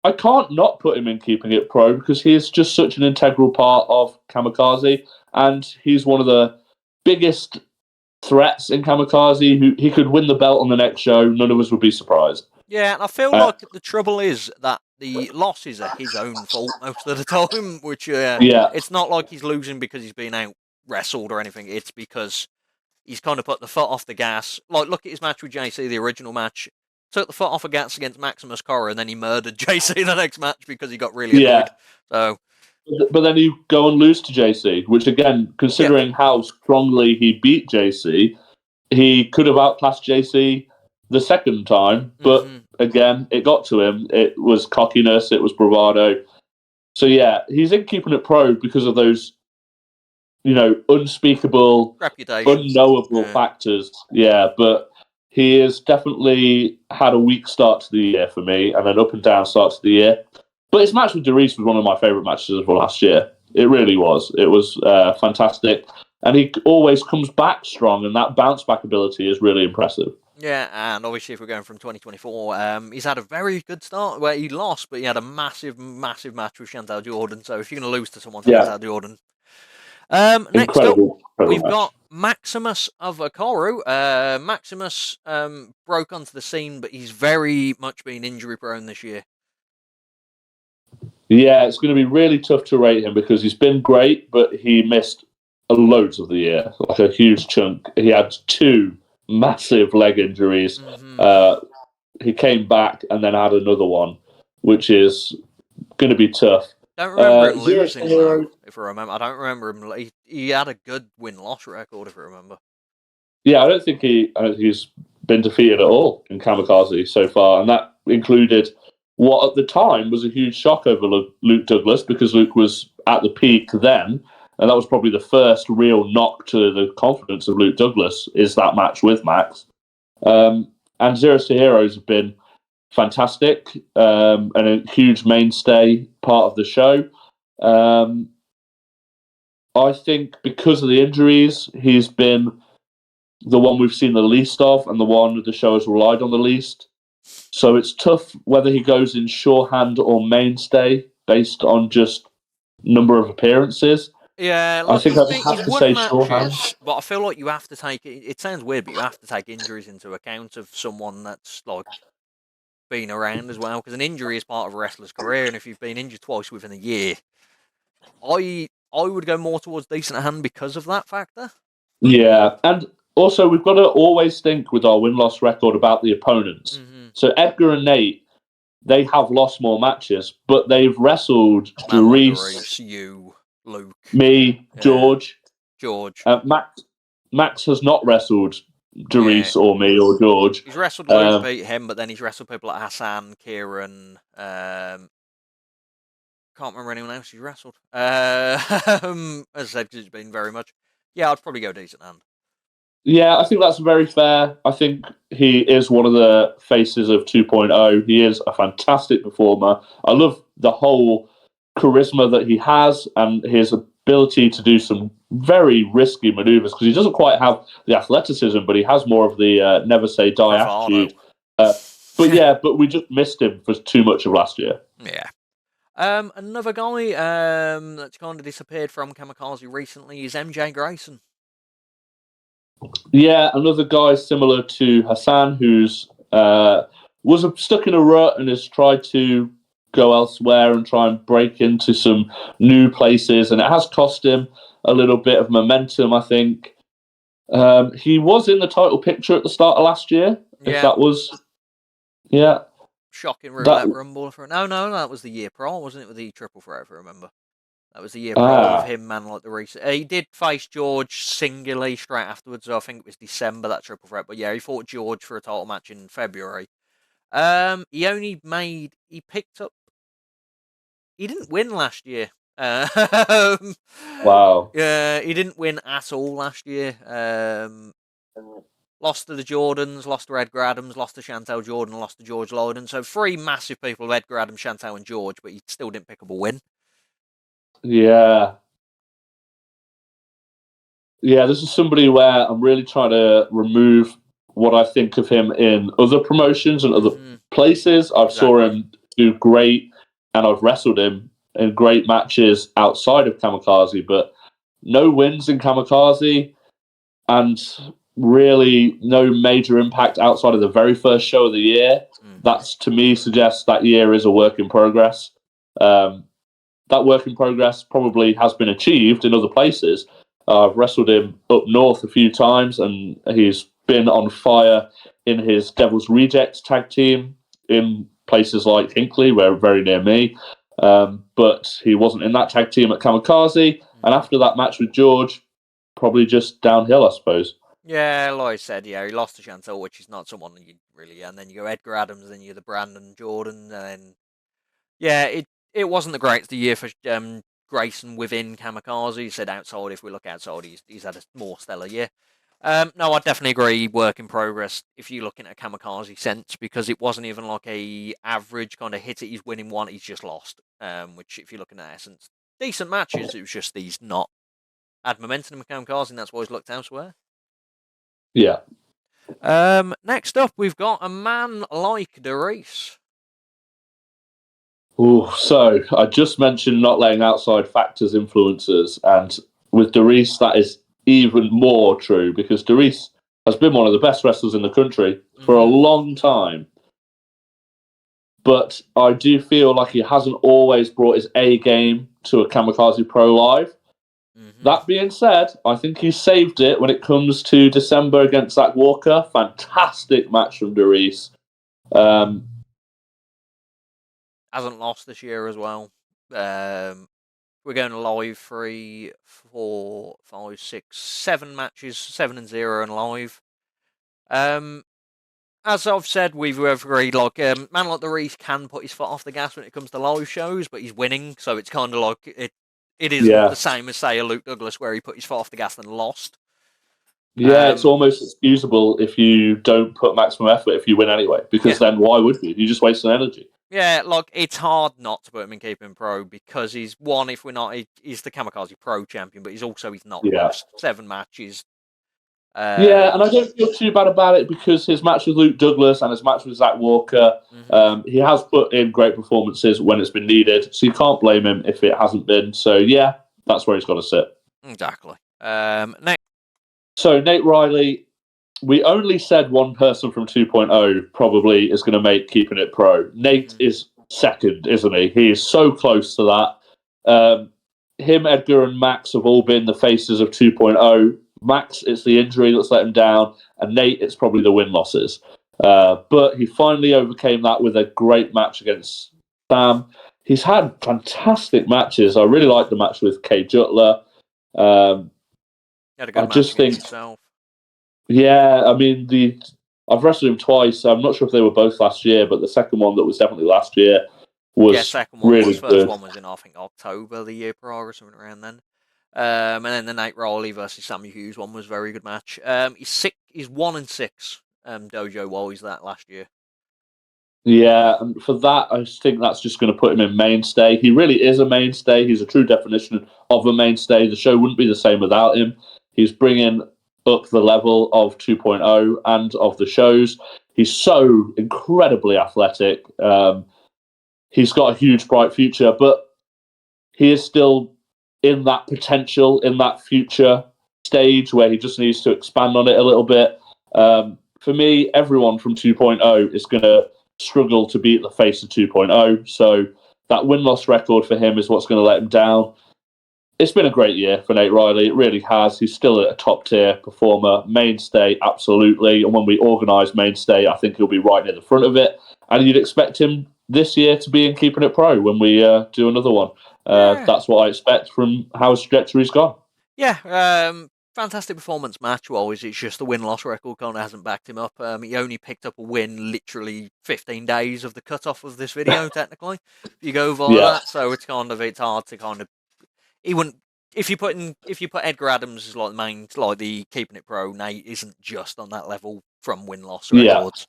I can't not put him in keeping it pro because he is just such an integral part of Kamikaze, and he's one of the biggest threats in Kamikaze. Who he could win the belt on the next show. None of us would be surprised. Yeah, and I feel like the trouble is that the losses are his own fault most of the time. Which it's not like he's losing because he's been out wrestled or anything. It's because he's kind of put the foot off the gas. Like, look at his match with JC, the original match. Took the foot off the gas against Maximus Corra, and then he murdered JC the next match because he got really annoyed. So. But then you go and lose to JC, which again, considering how strongly he beat JC, he could have outclassed JC the second time. But again. It got to him. It was cockiness. It was bravado. So yeah, he's in Keeping It Pro because of those, unspeakable, Reputation. unknowable factors. Yeah, but he has definitely had a weak start to the year for me, and an up and down start to the year. But his match with TheReese was one of my favourite matches of last year. It really was. It was fantastic. And he always comes back strong, and that bounce back ability is really impressive. Yeah, and obviously if we're going from 2024, he's had a very good start where he lost, but he had a massive, massive match with Chantel Jordan. So if you're going to lose to someone, Chantel Jordan. Next up, we've got Maximus of Akaru. Maximus broke onto the scene, but he's very much been injury prone this year. Yeah, it's going to be really tough to rate him because he's been great, but he missed loads of the year, like a huge chunk. He had 2 massive leg injuries. He came back and then had another one, which is going to be tough. Don't remember him losing, though, if I remember. I don't remember him. He had a good win-loss record, if I remember. Yeah, I don't think he's been defeated at all in Kamikaze so far, and that included what at the time was a huge shock over Luke Douglas, because Luke was at the peak then, and that was probably the first real knock to the confidence of Luke Douglas, is that match with Max. And Zeros to Heroes have been fantastic, and a huge mainstay part of the show. I think because of the injuries, he's been the one we've seen the least of, and the one the show has relied on the least. So it's tough whether he goes in shorthand or mainstay based on just number of appearances. Yeah, I think I'd have to say shorthand. But I feel like you have to take it. It sounds weird, but you have to take injuries into account of someone that's like been around as well, because an injury is part of a wrestler's career, and if you've been injured twice within a year, I would go more towards decent hand because of that factor. Yeah, and also we've got to always think with our win-loss record about the opponents. So Edgar and Nate, they have lost more matches, but they've wrestled TheReese, you, Luke, me, George. Max has not wrestled TheReese or me or George. He's wrestled Luke, beat him, but then he's wrestled people like Hassan, Kieran. Can't remember anyone else he's wrestled. As I said, because it's been very much. Yeah, I'd probably go decent hand. Yeah, I think that's very fair. I think he is one of the faces of 2.0. He is a fantastic performer. I love the whole charisma that he has and his ability to do some very risky maneuvers, because he doesn't quite have the athleticism, but he has more of the never say die attitude. But we just missed him for too much of last year. Yeah. Another guy that's kind of disappeared from Kamikaze recently is MJ Grayson. Yeah, another guy similar to Hassan, who's was stuck in a rut and has tried to go elsewhere and try and break into some new places, and it has cost him a little bit of momentum, I think. He was in the title picture at the start of last year. If that was, shocking roulette rumble for no, that was the year prior, wasn't it? With the triple threat, if I remember. That was the year prior with him, man, like TheReese. He did face George singularly straight afterwards, so I think it was December, that triple threat. But yeah, he fought George for a title match in February. He picked up... He didn't win last year. Wow. Yeah, he didn't win at all last year. Lost to the Jordans, lost to Edgar Adams, lost to Chantel Jordan, lost to George Lyden. So 3 massive people, Edgar Adams, Chantel and George, but he still didn't pick up a win. Yeah, this is somebody where I'm really trying to remove what I think of him in other promotions and other places. I saw him do great, and I've wrestled him in great matches outside of Kamikaze, but no wins in Kamikaze, and really no major impact outside of the very first show of the year. That's, to me, suggests that year is a work in progress. That work in progress probably has been achieved in other places. I've wrestled him up north a few times, and he's been on fire in his Devil's Rejects tag team in places like Hinkley, where very near me. But he wasn't in that tag team at Kamikaze. And after that match with George, probably just downhill, I suppose. Yeah, like I said, yeah, he lost to Chantel, which is not someone that you really. And then you go Edgar Adams, and you're the Brandon Jordan, and then yeah, it wasn't the greatest year for Grayson within Kamikaze. He said outside, if we look outside, he's had a more stellar year. No, I definitely agree. Work in progress. If you're looking at a Kamikaze sense, because it wasn't even like a average kind of hit it. He's winning one, he's just lost. Which if you're looking at essence, decent matches. It was just he's not had momentum in Kamikaze, and that's why he's looked elsewhere. Yeah. Next up, we've got a man like TheReese. Ooh, so I just mentioned not letting outside factors influence us, and with TheReese, that is even more true because TheReese has been one of the best wrestlers in the country for a long time. But I do feel like he hasn't always brought his A game to a Kamikaze Pro Live. That being said, I think he saved it when it comes to December against Zach Walker. Fantastic match from TheReese. Hasn't lost this year as well. We're going live 3, 4, 5, 6, 7 matches, 7-0 and live. As I've said, we've agreed, like, man like TheReese can put his foot off the gas when it comes to live shows, but he's winning, so it's kind of like, it isn't the same as, say, a Luke Douglas where he put his foot off the gas and lost. Yeah, it's almost excusable if you don't put maximum effort if you win anyway, because then why would you? You just waste an energy. Yeah, like, it's hard not to put him in Keeping Pro because he's one, if we're not, he's the Kamikaze Pro champion, but he's not lost 7 matches. Yeah, and I don't feel too bad about it because his match with Luke Douglas and his match with Zach Walker, he has put in great performances when it's been needed, so you can't blame him if it hasn't been. So yeah, that's where he's got to sit. Exactly. Next. So Nate Riley, we only said one person from 2.0 probably is going to make Keeping It Pro. Nate is second, isn't he? He is so close to that. Him, Edgar, and Max have all been the faces of 2.0. Max, it's the injury that's let him down, and Nate, it's probably the win-losses. But he finally overcame that with a great match against Sam. He's had fantastic matches. I really like the match with Cage Uttler. Had a good match against himself. Yeah, I mean, I've wrestled him twice. I'm not sure if they were both last year, but the second one that was definitely last year was second one really was. good. First one was in, I think, October the year prior or something around then. And then the Nate Riley versus Sammy Hughes one was a very good match. He's 1-6 dojo wise that last year. Yeah, and for that, I think that's just going to put him in mainstay. He really is a mainstay. He's a true definition of a mainstay. The show wouldn't be the same without him. He's bringing up the level of 2.0 and of the shows. He's so incredibly athletic. He's got a huge, bright future, but he is still in that potential, in that future stage where he just needs to expand on it a little bit. For me, everyone from 2.0 is going to struggle to beat the face of 2.0. So that win-loss record for him is what's going to let him down. It's been a great year for Nate Riley. It really has. He's still a top-tier performer. Mainstay, absolutely. And when we organise Mainstay, I think he'll be right near the front of it. And you'd expect him this year to be in Keeping It Pro when we do another one. That's what I expect from how his trajectory's gone. Yeah, fantastic performance match-wise. It's just the win-loss record kind of hasn't backed him up. He only picked up a win literally 15 days of the cut-off of this video, technically. You go via that, so it's hard to kind of. He wouldn't. If you put Edgar Adams as like the main, like the Keeping It Pro, Nate isn't just on that level from win-loss records.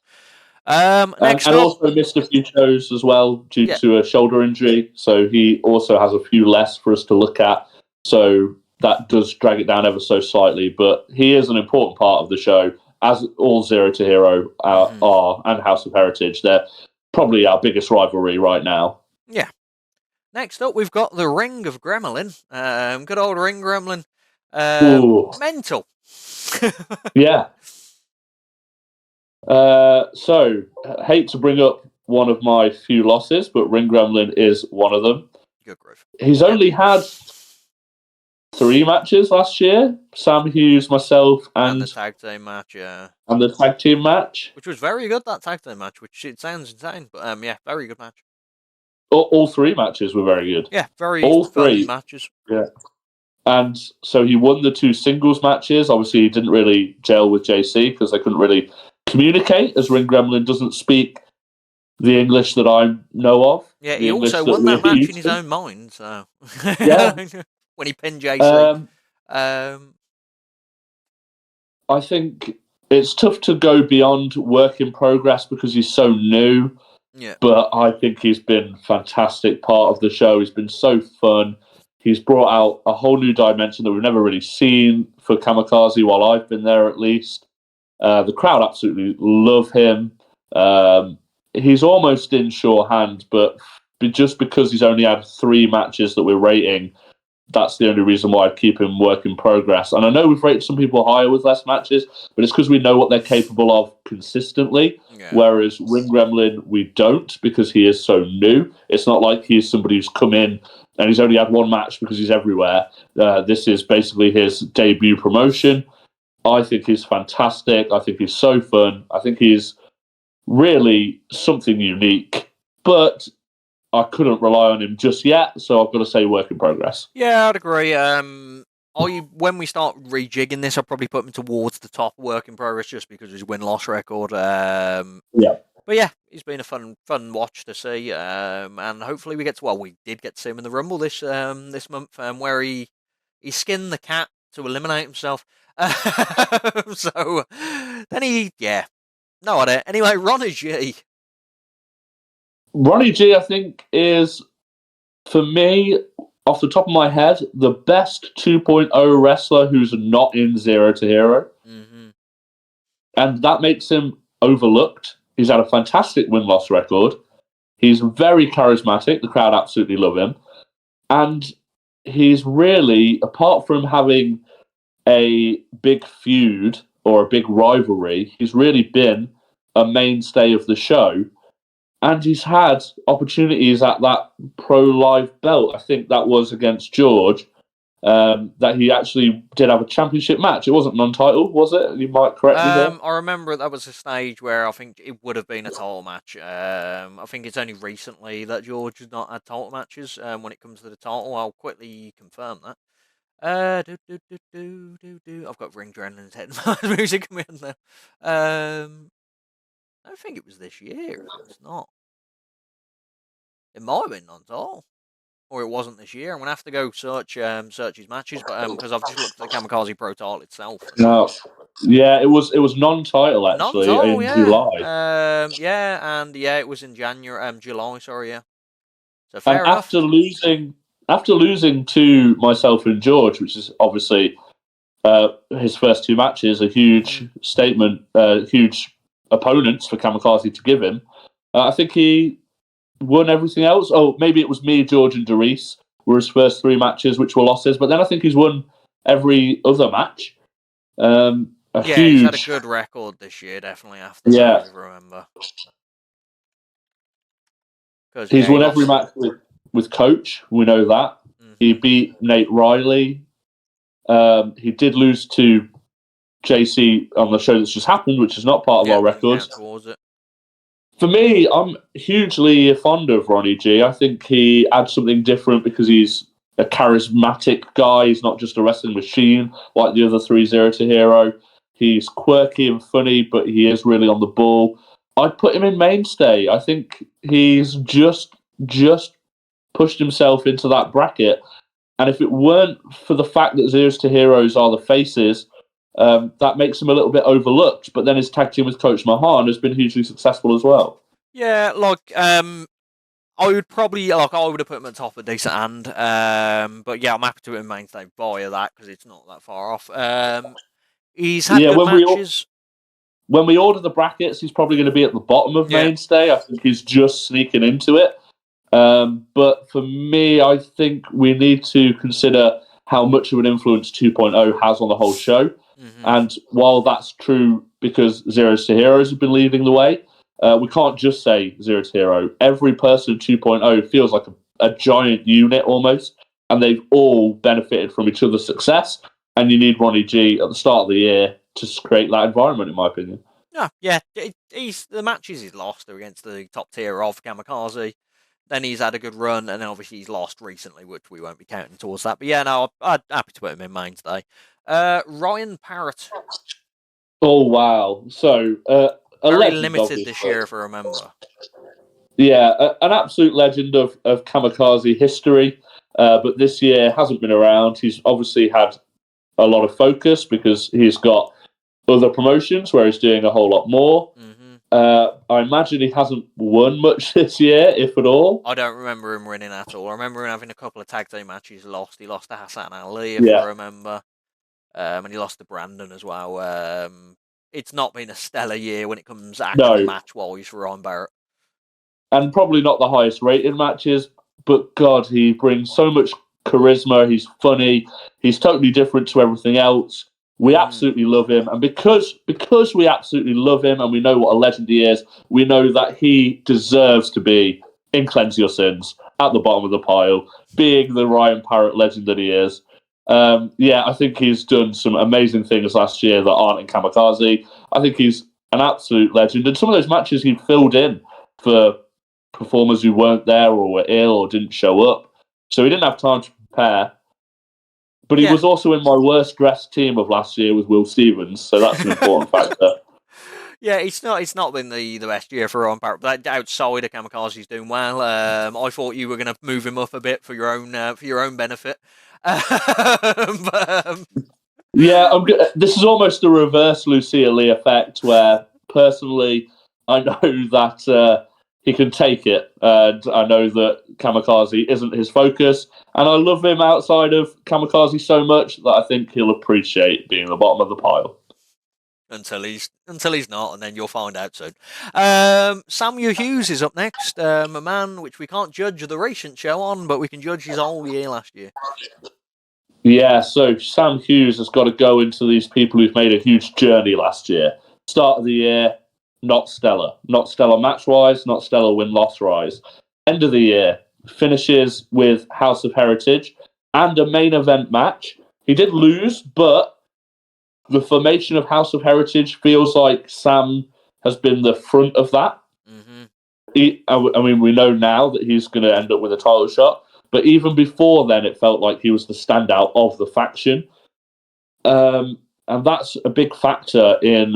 Next and up, also missed a few shows as well due to a shoulder injury, so he also has a few less for us to look at. So that does drag it down ever so slightly, but he is an important part of the show, as all Zero to Hero are, and House of Heritage. They're probably our biggest rivalry right now. Yeah. Next up, we've got the Ring of Gremlin. Good old Ring Gremlin. Mental. Yeah. So, hate to bring up one of my few losses, but Ring Gremlin is one of them. Good grief. He's only had 3 matches last year. Sam Hughes, myself, and the tag team match, and the tag team match, which was very good. That tag team match, which it sounds insane, but very good match. All 3 matches were very good. Yeah, very all fun 3 matches. Yeah, And so he won the 2 singles matches. Obviously, he didn't really gel with JC because they couldn't really communicate, as Ring Gremlin doesn't speak the English that I know of. Yeah, the he English also that won that we're match in used his to. own mind, so... Yeah. when he pinned JC. I think it's tough to go beyond work in progress because he's so new. Yeah. But I think he's been a fantastic part of the show. He's been so fun. He's brought out a whole new dimension that we've never really seen for Kamikaze while I've been there, at least. The crowd absolutely love him. He's almost in sure hand, but just because he's only had 3 matches that we're rating, that's the only reason why I keep him work in progress. And I know we've rated some people higher with less matches, but it's because we know what they're capable of consistently. Yeah. Whereas Ring Gremlin, we don't, because he is so new. It's not like he's somebody who's come in and he's only had 1 match because he's everywhere. This is basically his debut promotion. I think he's fantastic. I think he's so fun. I think he's really something unique. But I couldn't rely on him just yet, so I've got to say work in progress. Yeah, I'd agree. When we start rejigging this, I'll probably put him towards the top work in progress just because of his win-loss record. Yeah. But yeah, he's been a fun watch to see. And hopefully we did get to see him in the Rumble this month, where he skinned the cat to eliminate himself. So then no idea. Anyway, Ronnie G. Ronnie G, I think, is, for me, off the top of my head, the best 2.0 wrestler who's not in Zero to Hero. Mm-hmm. And that makes him overlooked. He's had a fantastic win-loss record. He's very charismatic. The crowd absolutely love him. And he's really, apart from having a big feud or a big rivalry, he's really been a mainstay of the show. And he's had opportunities at that Pro Live belt. I think that was against George, that he actually did have a championship match. It wasn't non-title, was it? You might correct me there. I remember that was a stage where I think it would have been a title match. I think it's only recently that George has not had title matches when it comes to the title. I'll quickly confirm that. I've got Ring Adrenaline's head music coming in there. I don't think it was this year. It's not. It might have been non-title. Or it wasn't this year. I'm gonna have to go search his matches, but because I've just looked at the Kamikaze Pro title itself. No, yeah, it was non-title actually Non-title, in yeah. July. It was in July. Sorry, yeah. So And fair enough. after losing to myself and George, which is obviously his first 2 matches, a huge statement, huge opponents for Kamikaze to give him. I think he won everything else. Oh, maybe it was me, George, and TheReese were his first 3 matches, which were losses. But then I think he's won every other match. He's had a good record this year, definitely. After that, I remember. He's won every match with Coach. We know that. Mm-hmm. He beat Nate Riley. He did lose to JC on the show that's just happened, which is not part of our records. For me, I'm hugely fond of Ronnie G. I think he adds something different because he's a charismatic guy. He's not just a wrestling machine like the other 3 Zero to Hero. He's quirky and funny, but he is really on the ball. I'd put him in mainstay. I think he's just pushed himself into that bracket. And if it weren't for the fact that Zeros to Heroes are the faces, that makes him a little bit overlooked. But then his tag team with Coach Mahan has been hugely successful as well. Yeah, I would probably I would have put him at the top of decent hand. But yeah, I'm happy to put him mainstay via that because it's not that far off. He's had good matches. When we order the brackets, he's probably going to be at the bottom of mainstay. I think he's just sneaking into it. But for me, I think we need to consider how much of an influence 2.0 has on the whole show. Mm-hmm. And while that's true because Zeros to Heroes have been leading the way, we can't just say Zero to Hero. Every person in 2.0 feels like a giant unit almost, and they've all benefited from each other's success. And you need Ronnie G at the start of the year to create that environment, in my opinion. The matches he's lost are against the top tier of Kamikaze. then he's had a good run, and then obviously he's lost recently, which we won't be counting towards that. But yeah, no, I'm happy to put him in mainstay. Ryan Parrot. Oh wow! So a Very legend, limited this obviously. year, if I remember. Yeah, an absolute legend of Kamikaze history. But this year hasn't been around. He's obviously had a lot of focus because he's got other promotions where he's doing a whole lot more. Mm-hmm. I imagine he hasn't won much this year, if at all. I don't remember him winning at all. I remember him having a couple of tag team matches lost. He lost to Hassan Ali, if I Yeah, remember. And he lost to Brandon as well. It's not been a stellar year when it comes actual no, match-wise for Ryan Barrett. and probably not the highest rated matches. But God, he brings so much charisma. He's funny. He's totally different to everything else. We absolutely love him, and because we absolutely love him, and we know what a legend he is, we know that he deserves to be in Cleanse Your Sins at the bottom of the pile, being the Ryan Parrott legend that he is. Yeah, I think he's done some amazing things last year that aren't in Kamikaze. I think he's an absolute legend, and some of those matches he filled in for performers who weren't there or were ill or didn't show up, so he didn't have time to prepare. But he was also in my worst dressed team of last year with Will Stevens, so that's an important factor. Yeah, it's not been the best year for Ryan Parrott. But outside of Kamikaze, he's doing well. I thought you were going to move him up a bit for your own benefit. But, Yeah, this is almost a reverse Lucia Lee effect, where personally I know that he can take it, and I know that Kamikaze isn't his focus, and I love him outside of Kamikaze so much that I think he'll appreciate being the bottom of the pile. until he's not, and then you'll find out soon. Samuel Hughes is up next. A man which we can't judge the recent show on, but we can judge his whole year last year. Yeah, so Sam Hughes has got to go into these people who've made a huge journey last year. Start of the year, not stellar. Not stellar match-wise, not stellar win-loss-wise. End of the year, finishes with House of Heritage and a main event match. He did lose, but the formation of House of Heritage feels like Sam has been the front of that. Mm-hmm. I mean, we know now that he's going to end up with a title shot, but even before then, it felt like he was the standout of the faction. And that's a big factor in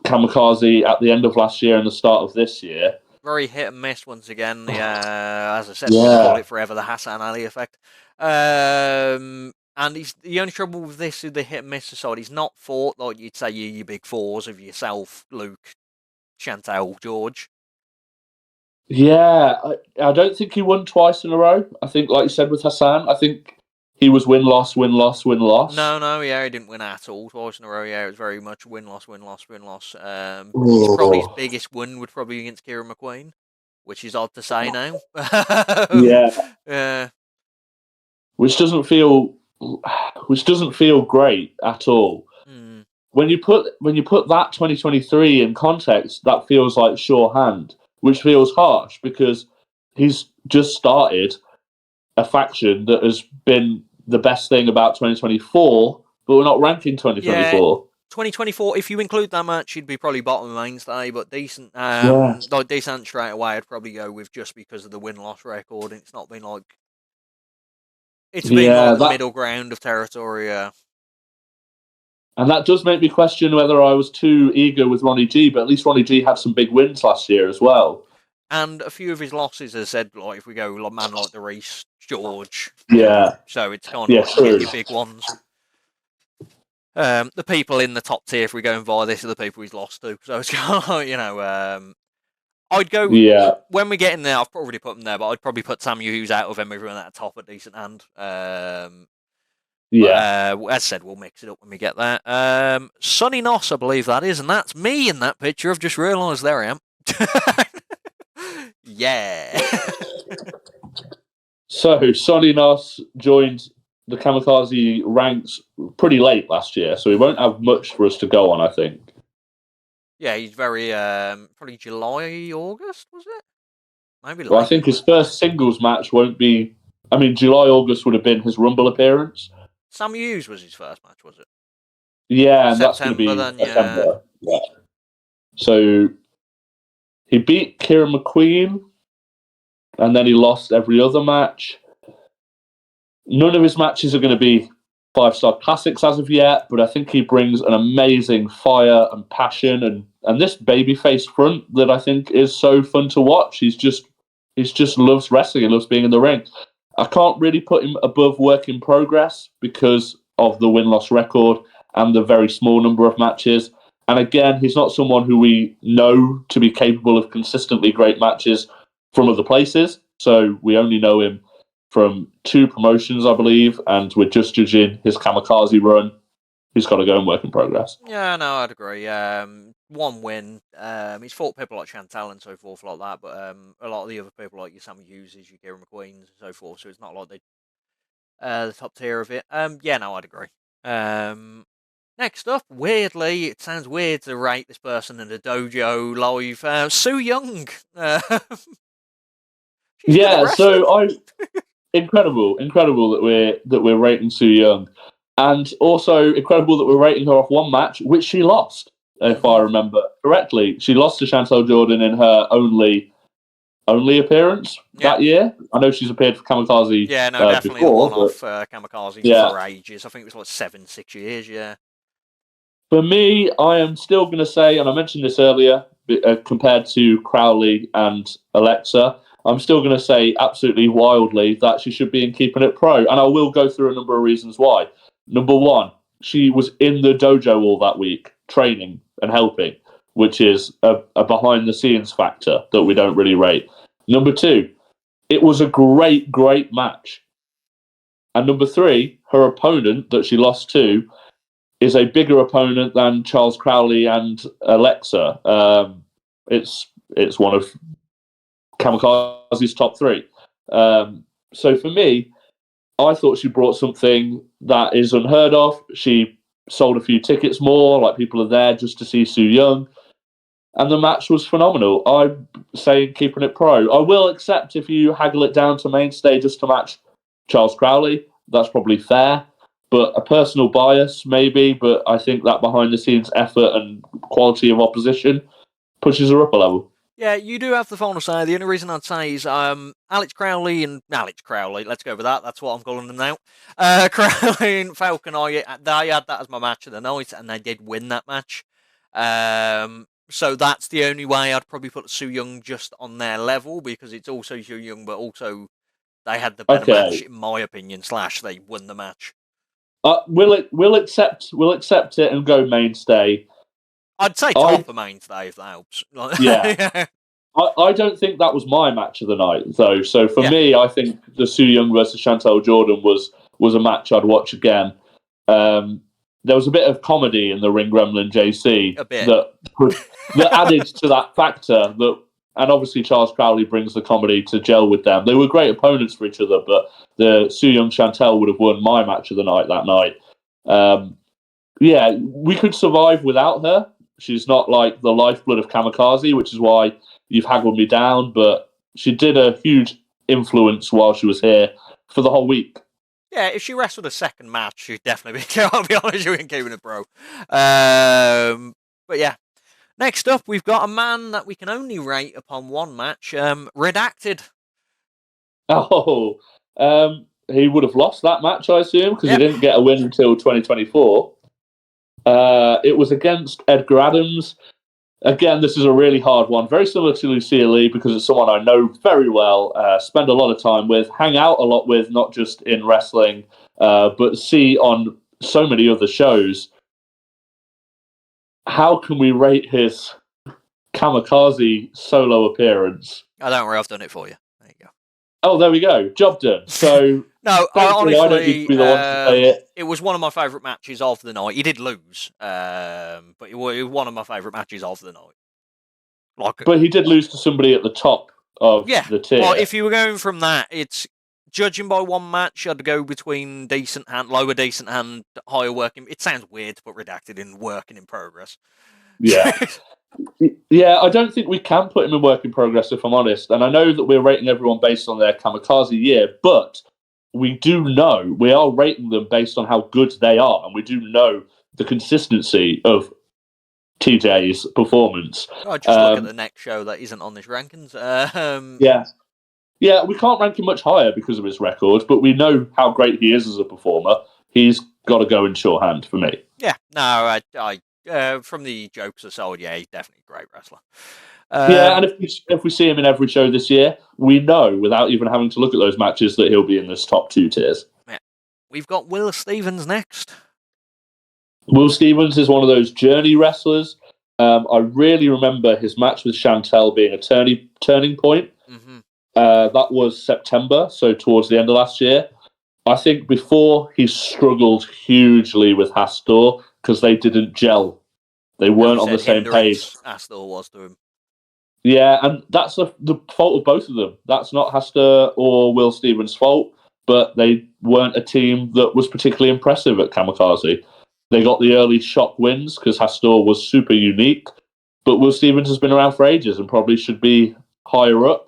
Kamikaze at the end of last year and the start of this year. Very hit and miss once again. As I said, we're going to call it forever the Hassan Ali effect. And he's the only trouble with this is the hit and miss side. He's not fought like you'd say your big fours of yourself, Luke, Chantel, George. Yeah, I don't think he won twice in a row. I think, like you said with Hassan, I think he was win-loss, win-loss, win-loss. No, yeah, he didn't win at all twice in a row. Yeah, it was very much win-loss, win-loss, win-loss. His biggest win would probably be against Kieran McQueen, which is odd to say now. Yeah, Yeah. which doesn't feel great at all. Mm. When you put that 2023 in context, that feels like shorthand, which feels harsh because he's just started a faction that has been the best thing about 2024, but we're not ranking 2024. 2024, if you include that match, he'd be probably bottom of mainstay, but decent. Like decent straight away, I'd probably go with just because of the win-loss record. It's not been like it's been like the middle ground of territory. And that does make me question whether I was too eager with Ronnie G, but at least Ronnie G had some big wins last year as well. And a few of his losses, as said, like if we go like man like TheReese, George. Yeah. So it's kind of like true. you get your big ones. The people in the top tier, if we go and via this, are the people he's lost to. So it's kind of like, I'd go when we get in there. I've probably put him there, but I'd probably put Samuel Hughes out of him, everyone at the top at decent hand. As said, we'll mix it up when we get there. Sonny Noss, I believe that is, and that's me in that picture. I've just realised there I am. Yeah. So Sonny Noss joined the Kamikaze ranks pretty late last year, so he won't have much for us to go on, I think. Yeah, he's very probably July, August, was it? Maybe. Well, I think his first singles match won't be. I mean, July, August would have been his Rumble appearance. Sam Hughes was his first match, was it? Yeah, and that's going to be September. Yeah. So he beat Kieran McQueen, and then he lost every other match. None of his matches are going to be 5-star classics as of yet, but I think he brings an amazing fire and passion and this babyface front that I think is so fun to watch. He's just loves wrestling. He loves being in the ring. I can't really put him above work in progress because of the win-loss record and the very small number of matches. And again, he's not someone who we know to be capable of consistently great matches from other places. So we only know him from 2 promotions, I believe, and we're just judging his Kamikaze run. He's got to go and work in progress. Yeah, no, I'd agree. One win. He's fought people like Chantel and so forth like that, but a lot of the other people like your Sammy Hugheses, your Kieran McQueens and so forth, so it's not like the top tier of it. Yeah, no, I'd agree. Next up, weirdly, it sounds weird to rate this person in the dojo live. Su Yung. Yeah, so incredible that we're rating Su Yung, and also incredible that we're rating her off one match which she lost, if I remember correctly. She lost to Chantel Jordan in her only appearance that year. I know she's appeared for Kamikaze. Yeah, no, definitely before, the one-off Kamikaze for ages. I think it was like 7-6 years. Yeah. For me, I am still going to say, and I mentioned this earlier, compared to Crowley and Alexa, I'm still going to say absolutely wildly that she should be in Keeping It Pro. And I will go through a number of reasons why. Number one, she was in the dojo all that week, training and helping, which is a behind-the-scenes factor that we don't really rate. Number two, it was a great, great match. And number three, her opponent that she lost to is a bigger opponent than Charles Crowley and Alexa. It's one of Kamikaze's top 3. So for me, I thought she brought something that is unheard of. She sold a few tickets more, like people are there just to see Su Yung. And the match was phenomenal. I'm saying Keeping It Pro. I will accept if you haggle it down to mainstay just to match Charles Crowley. That's probably fair. But a personal bias, maybe. But I think that behind-the-scenes effort and quality of opposition pushes her up a level. Yeah, you do have the final say. The only reason I'd say is Alex Crowley, let's go with that. That's what I'm calling them now. Crowley and Falcon, I had that as my match of the night, and they did win that match. So that's the only way I'd probably put Su Yung just on their level, because it's also Su Yung, but also they had the better match, in my opinion, / they won the match. We'll accept it and go mainstay. I'd say top of mainstay if that helps. Yeah. I don't think that was my match of the night, though. So for me, I think the Su Yung versus Chantel Jordan was a match I'd watch again. There was a bit of comedy in the Ring Gremlin JC that added to that factor. And obviously Charles Crowley brings the comedy to gel with them. They were great opponents for each other, but the Su Yung Chantel would have won my match of the night that night. We could survive without her. She's not like the lifeblood of Kamikaze, which is why you've haggled me down, but she did a huge influence while she was here for the whole week. Yeah, if she wrestled a second match, she'd definitely be, I'll be honest, you ain't Keeping It Pro. But yeah. Next up, we've got a man that we can only rate upon one match, Redacted. He would have lost that match, I assume, because he didn't get a win until 2024. It was against Edgar Adams. Again, this is a really hard one. Very similar to Lucia Lee, because it's someone I know very well, spend a lot of time with, hang out a lot with, not just in wrestling, but see on so many other shows. How can we rate his Kamikaze solo appearance? Oh, don't worry, I've done it for you. There you go. Oh, there we go. Job done. So no, honestly, I don't need to be the one to say it. It was one of my favourite matches of the night. He did lose, but it was one of my favourite matches of the night. But he did lose to somebody at the top of the tier. Well, if you were going from that, it's judging by one match, I'd go between decent hand, lower decent hand, higher working. It sounds weird to put Redacted in working in progress. Yeah. Yeah, I don't think we can put him in work in progress, if I'm honest. And I know that we're rating everyone based on their Kamikaze year, but we are rating them based on how good they are. And we do know the consistency of TJ's performance. Just look at the next show that isn't on this rankings. Yeah. Yeah, we can't rank him much higher because of his record, but we know how great he is as a performer. He's got to go in shorthand for me. Yeah, no, from the jokes aside, yeah, he's definitely a great wrestler. Yeah, and if we see him in every show this year, we know without even having to look at those matches that he'll be in this top 2 tiers. Yeah. We've got Will Stevens next. Will Stevens is one of those journey wrestlers. I really remember his match with Chantel being a turning point. Mm-hmm. That was September, so towards the end of last year. I think before he struggled hugely with Hastor because they didn't gel. They weren't on the same page. Hastor was to him. Yeah, and that's the fault of both of them. That's not Hastor or Will Stevens' fault, but they weren't a team that was particularly impressive at Kamikaze. They got the early shock wins because Hastor was super unique, but Will Stevens has been around for ages and probably should be higher up.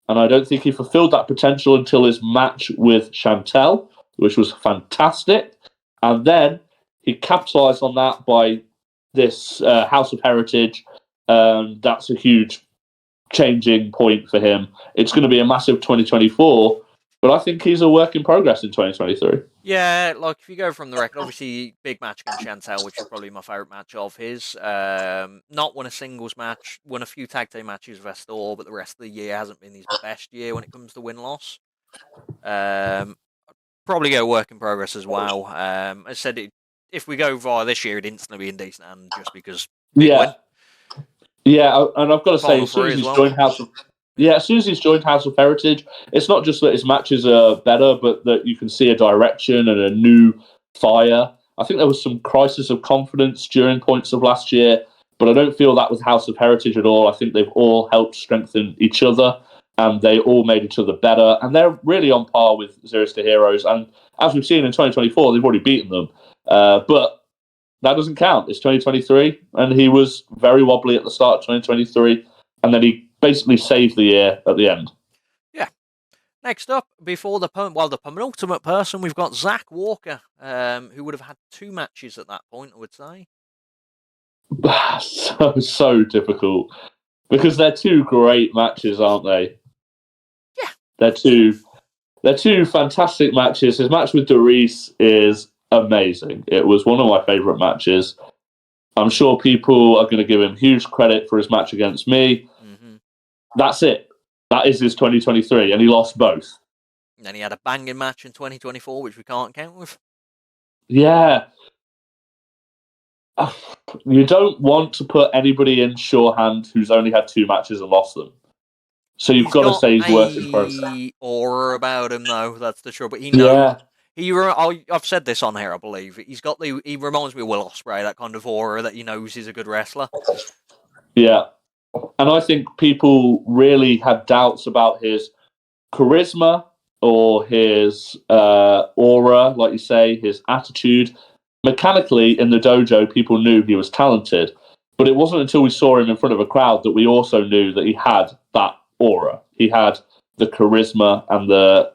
And I don't think he fulfilled that potential until his match with Chantel, which was fantastic. And then he capitalized on that by this House of Heritage. That's a huge changing point for him. It's going to be a massive 2024, but I think he's a work in progress in 2023. Yeah, like if you go from the record, obviously big match against Chantel, which is probably my favourite match of his. Not won a singles match, won a few tag team matches with Estor, but the rest of the year hasn't been his best year when it comes to win-loss. Probably go work in progress as well. As I said, if we go via this year, it'd instantly be indecent, and just because big win. Yeah, and I've got to say, Final as soon three as as he's well. joined House of as soon as he's joined House of Heritage, it's not just that his matches are better, but that you can see a direction and a new fire. I think there was some crisis of confidence during points of last year, but I don't feel that with House of Heritage at all. I think they've all helped strengthen each other, and they all made each other better, and they're really on par with Zeros to Heroes. And as we've seen in 2024, they've already beaten them. But that doesn't count. It's 2023, and he was very wobbly at the start of 2023, and then he basically saved the year at the end. Yeah. Next up, before the penultimate person, we've got Zach Walker, who would have had 2 matches at that point, I would say. So difficult because they're 2 great matches, aren't they? Yeah, they're two fantastic matches. His match with TheReese is amazing. It was one of my favourite matches. I'm sure people are going to give him huge credit for his match against me. Mm-hmm. That's it. That is his 2023, and he lost both. And then he had a banging match in 2024, which we can't count with. Yeah. You don't want to put anybody in shorthand who's only had 2 matches and lost them. So you've got to say he's work in progress. Aura about him, though. That's the trouble. He knows. Yeah. I've said this on here, I believe. He reminds me of Will Ospreay, that kind of aura that he knows he's a good wrestler. Yeah. And I think people really had doubts about his charisma or his aura, like you say, his attitude. Mechanically, in the dojo, people knew he was talented. But it wasn't until we saw him in front of a crowd that we also knew that he had that aura. He had the charisma and the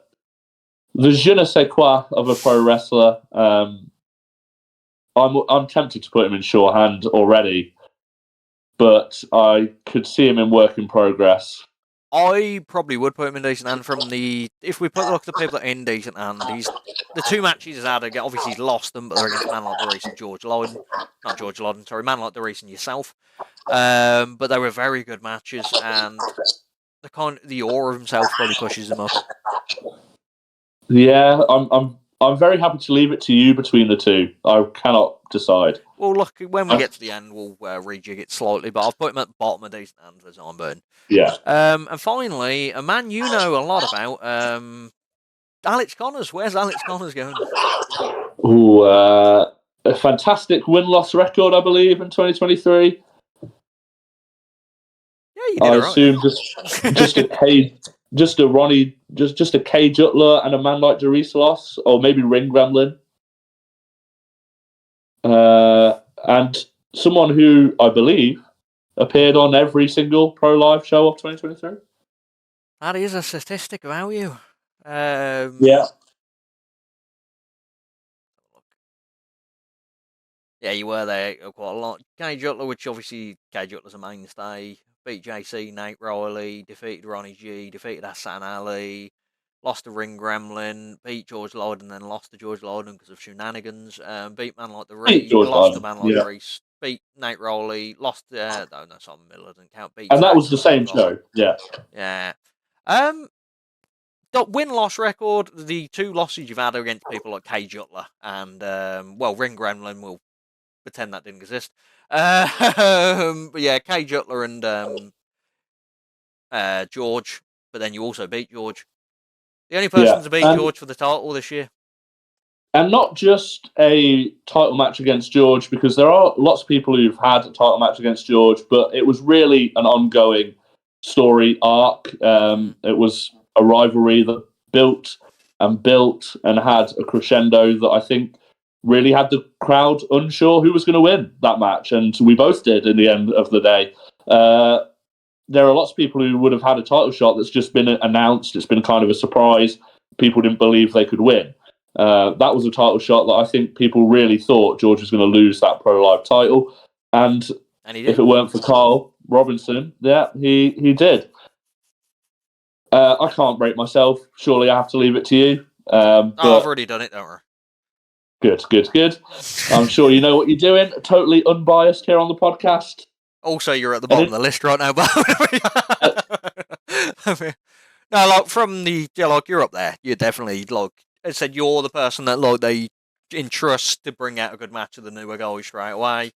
je ne sais quoi of a pro wrestler. I'm tempted to put him in shorthand already, but I could see him in work in progress. I probably would put him in decent hand if we look at the people that are in decent hand, the 2 matches he's had, obviously he's lost them, but they're against man like TheReese and man like TheReese and yourself. But they were very good matches, and the aura of himself probably pushes him up. Yeah, I'm very happy to leave it to you between the 2. I cannot decide. Well, look, when we get to the end, we'll rejig it slightly, but I've put him at the bottom of decent hand for time being. Yeah. And finally, a man you know a lot about, Alex Connors. Where's Alex Connors going? Ooh, a fantastic win-loss record, I believe, in 2023. Yeah, you did. I assume just a cage, just a Ronnie, just a cage Uttler and a man like TheReese loss, or maybe Ring Gremlin. And someone who I believe appeared on every single Pro Live show of 2023. That is a statistic of value. Yeah. Yeah, you were there quite a lot. Cage Uttler, which obviously Cage Uttler's a mainstay. beat JC, Nate Riley, defeated Ronnie G, defeated Hassan Ali, lost to Ring Gremlin, beat George Lyden, then lost to George Lyden because of shenanigans. Beat man like Beat George lost to Lyden, man like yeah. TheReese, beat Nate Riley, lost. No, Simon Miller doesn't count. Beat And that was Drax the and Dave same Lawler. show, yeah. Yeah. The win-loss record, the 2 losses you've had are against people like Cage Uttler and, Ring Gremlin, we'll pretend that didn't exist. But yeah, Cage Uttler and George, but then you also beat George. The only person to beat George for the title this year. And not just a title match against George, because there are lots of people who've had a title match against George, but it was really an ongoing story arc. It was a rivalry that built and had a crescendo that I think really had the crowd unsure who was going to win that match. And we both did in the end of the day. There are lots of people who would have had a title shot that's just been announced. It's been kind of a surprise. People didn't believe they could win. That was a title shot that I think people really thought George was going to lose that Pro Live title. And if it weren't for Carl Robinson, he did. I can't rate myself. Surely I have to leave it to you. I've already done it, don't worry. Good. I'm sure you know what you're doing. Totally unbiased here on the podcast. Also, you're at the bottom of the list right now, but from the you're up there. You're definitely I said, you're the person that they entrust to bring out a good match of the newer guys straight away.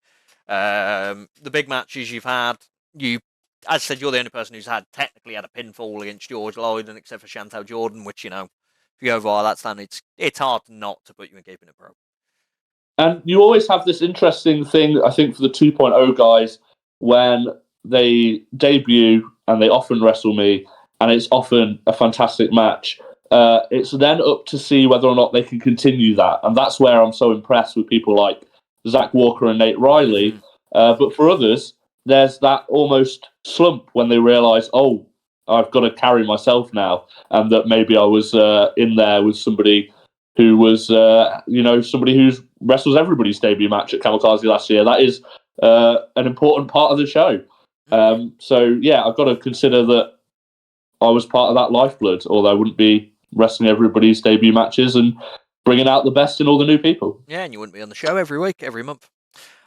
The big matches you've had, as I said, you're the only person who's technically had a pinfall against George Lyden, except for Chantel Jordan, which, if you go via that stand, it's hard not to put you in Keeping It Pro. And you always have this interesting thing, I think, for the 2.0 guys, when they debut and they often wrestle me, and it's often a fantastic match. It's then up to see whether or not they can continue that. And that's where I'm so impressed with people like Zach Walker and Nate Riley. But for others, there's that almost slump when they realise, oh, I've got to carry myself now. And that maybe I was in there with somebody who was, somebody who wrestles everybody's debut match at Kamikaze last year. That is an important part of the show. So, yeah, I've got to consider that I was part of that lifeblood, although I wouldn't be wrestling everybody's debut matches and bringing out the best in all the new people. Yeah, and you wouldn't be on the show every week, every month.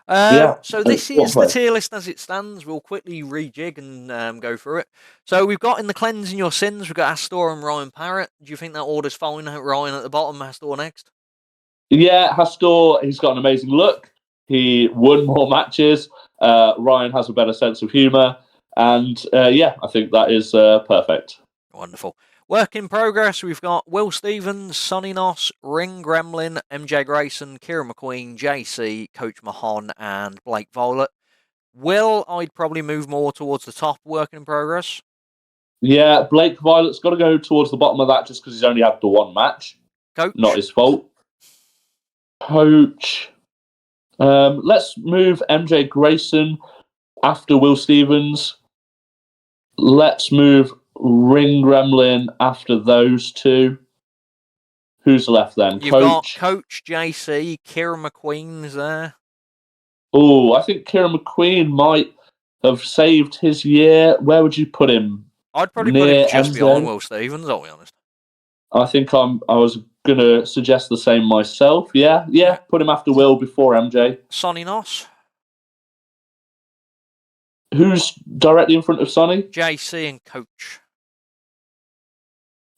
So this is the tier list as it stands. We'll quickly rejig and go through it. So we've got in the Cleansing Your Sins, we've got Hastor and Ryan Parrot. Do you think that order's fine? Ryan at the bottom, Hastor next? Yeah, Hastor, he's got an amazing look. He won more matches. Ryan has a better sense of humour. And I think that is perfect. Wonderful. Work in progress, we've got Will Stevens, Sonny Noss, Ring Gremlin, MJ Grayson, Kieran McQueen, JC, Coach Mahon, and Blake Violet. Will, I'd probably move more towards the top, work in progress. Yeah, Blake Violet's got to go towards the bottom of that just because he's only had the one match. Coach? Not his fault. Coach. Let's move MJ Grayson after Will Stevens. Let's move Ring Gremlin after those two. Who's left then? You've got Coach, JC, Kieran McQueen's there. Oh, I think Kieran McQueen might have saved his year. Where would you put him? I'd probably put him just beyond Will Stevens, I'll be honest. I think I was going to suggest the same myself. Yeah, put him after Will before MJ. Sonny Noss. Who's directly in front of Sonny? JC and Coach.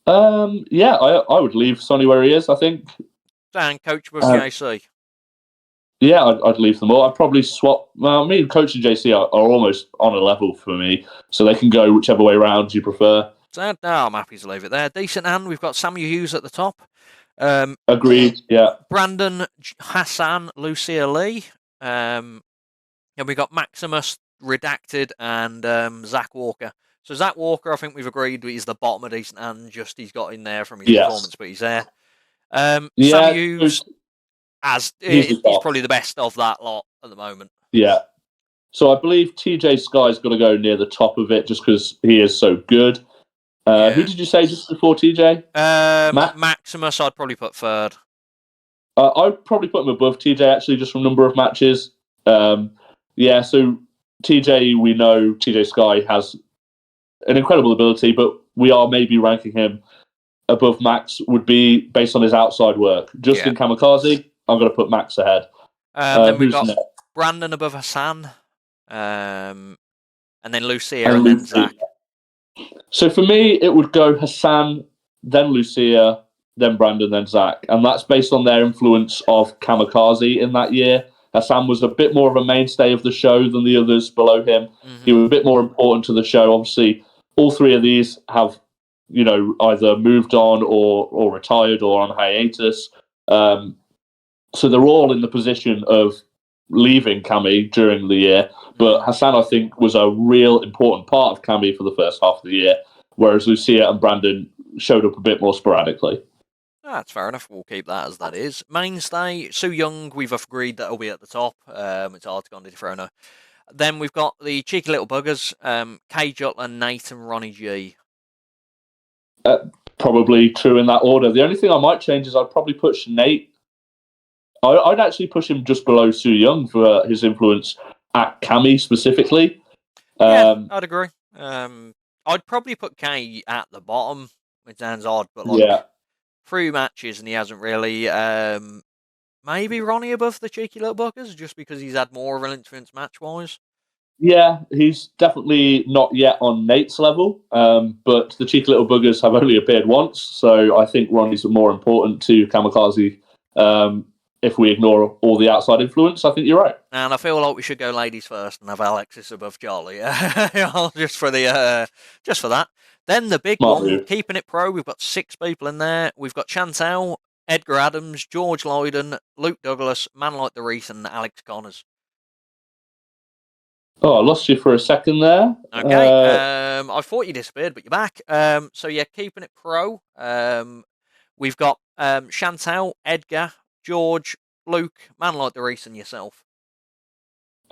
I would leave Sonny where he is, I think. And Coach with JC. Yeah, I'd leave them all. I'd probably swap. Well, me and Coach and JC are almost on a level for me, so they can go whichever way round you prefer. So, no, I'm happy to leave it there. Decent hand. We've got Samuel Hughes at the top. Agreed, yeah. Brandon, Hassan, Lucia Lee. And we got Maximus, Redacted, and Zach Walker. So Zach Walker, I think we've agreed, is the bottom of decent hand. Just he's got in there from his performance, but he's there. Sam Hughes, he's probably the best of that lot at the moment. Yeah. So I believe TJ Sky's got to go near the top of it just because he is so good. Who did you say just before TJ? Maximus, I'd probably put third. I'd probably put him above TJ, actually, just from number of matches. So TJ, we know TJ Sky has an incredible ability, but we are maybe ranking him above Max would be based on his outside work. Just in Kamikaze, I'm going to put Max ahead. Then we've got next? Brandon above Hassan, and then Lucia, and then Zach. So for me, it would go Hassan, then Lucia, then Brandon, then Zach. And that's based on their influence of Kamikaze in that year. Hassan was a bit more of a mainstay of the show than the others below him. Mm-hmm. He was a bit more important to the show. Obviously, all three of these have, either moved on or retired or on hiatus. So they're all in the position of leaving Cami during the year. But Hassan, I think, was a real important part of Cami for the first half of the year, whereas Lucia and Brandon showed up a bit more sporadically. That's fair enough. We'll keep that as that is. Mainstay, Sue Young, we've agreed that will be at the top. It's hard to go on to Dethrone. Then we've got the cheeky little buggers, Cage Uttler, Nate, and Ronnie G. Probably true in that order. The only thing I might change is I'd probably push Nate. I'd actually push him just below Sue Young for his influence at Cami specifically. Yeah, I'd agree. I'd probably put Kay at the bottom. It sounds odd, but 3 matches and he hasn't really. Maybe Ronnie above the cheeky little buggers just because he's had more of an influence match-wise. Yeah, he's definitely not yet on Nate's level, but the cheeky little buggers have only appeared once, so I think Ronnie's more important to Kamikaze. If we ignore all the outside influence, I think you're right. And I feel like we should go ladies first and have Alexis above Charlie. just for that. Then the big one, keeping it pro. We've got 6 people in there. We've got Chantel, Edgar Adams, George Lyden, Luke Douglas, Man Like TheReese, and Alex Connors. Oh, I lost you for a second there. Okay. I thought you disappeared, but you're back. So yeah, keeping it pro. We've got Chantel, Edgar, George, Luke, Man Like TheReese, and yourself.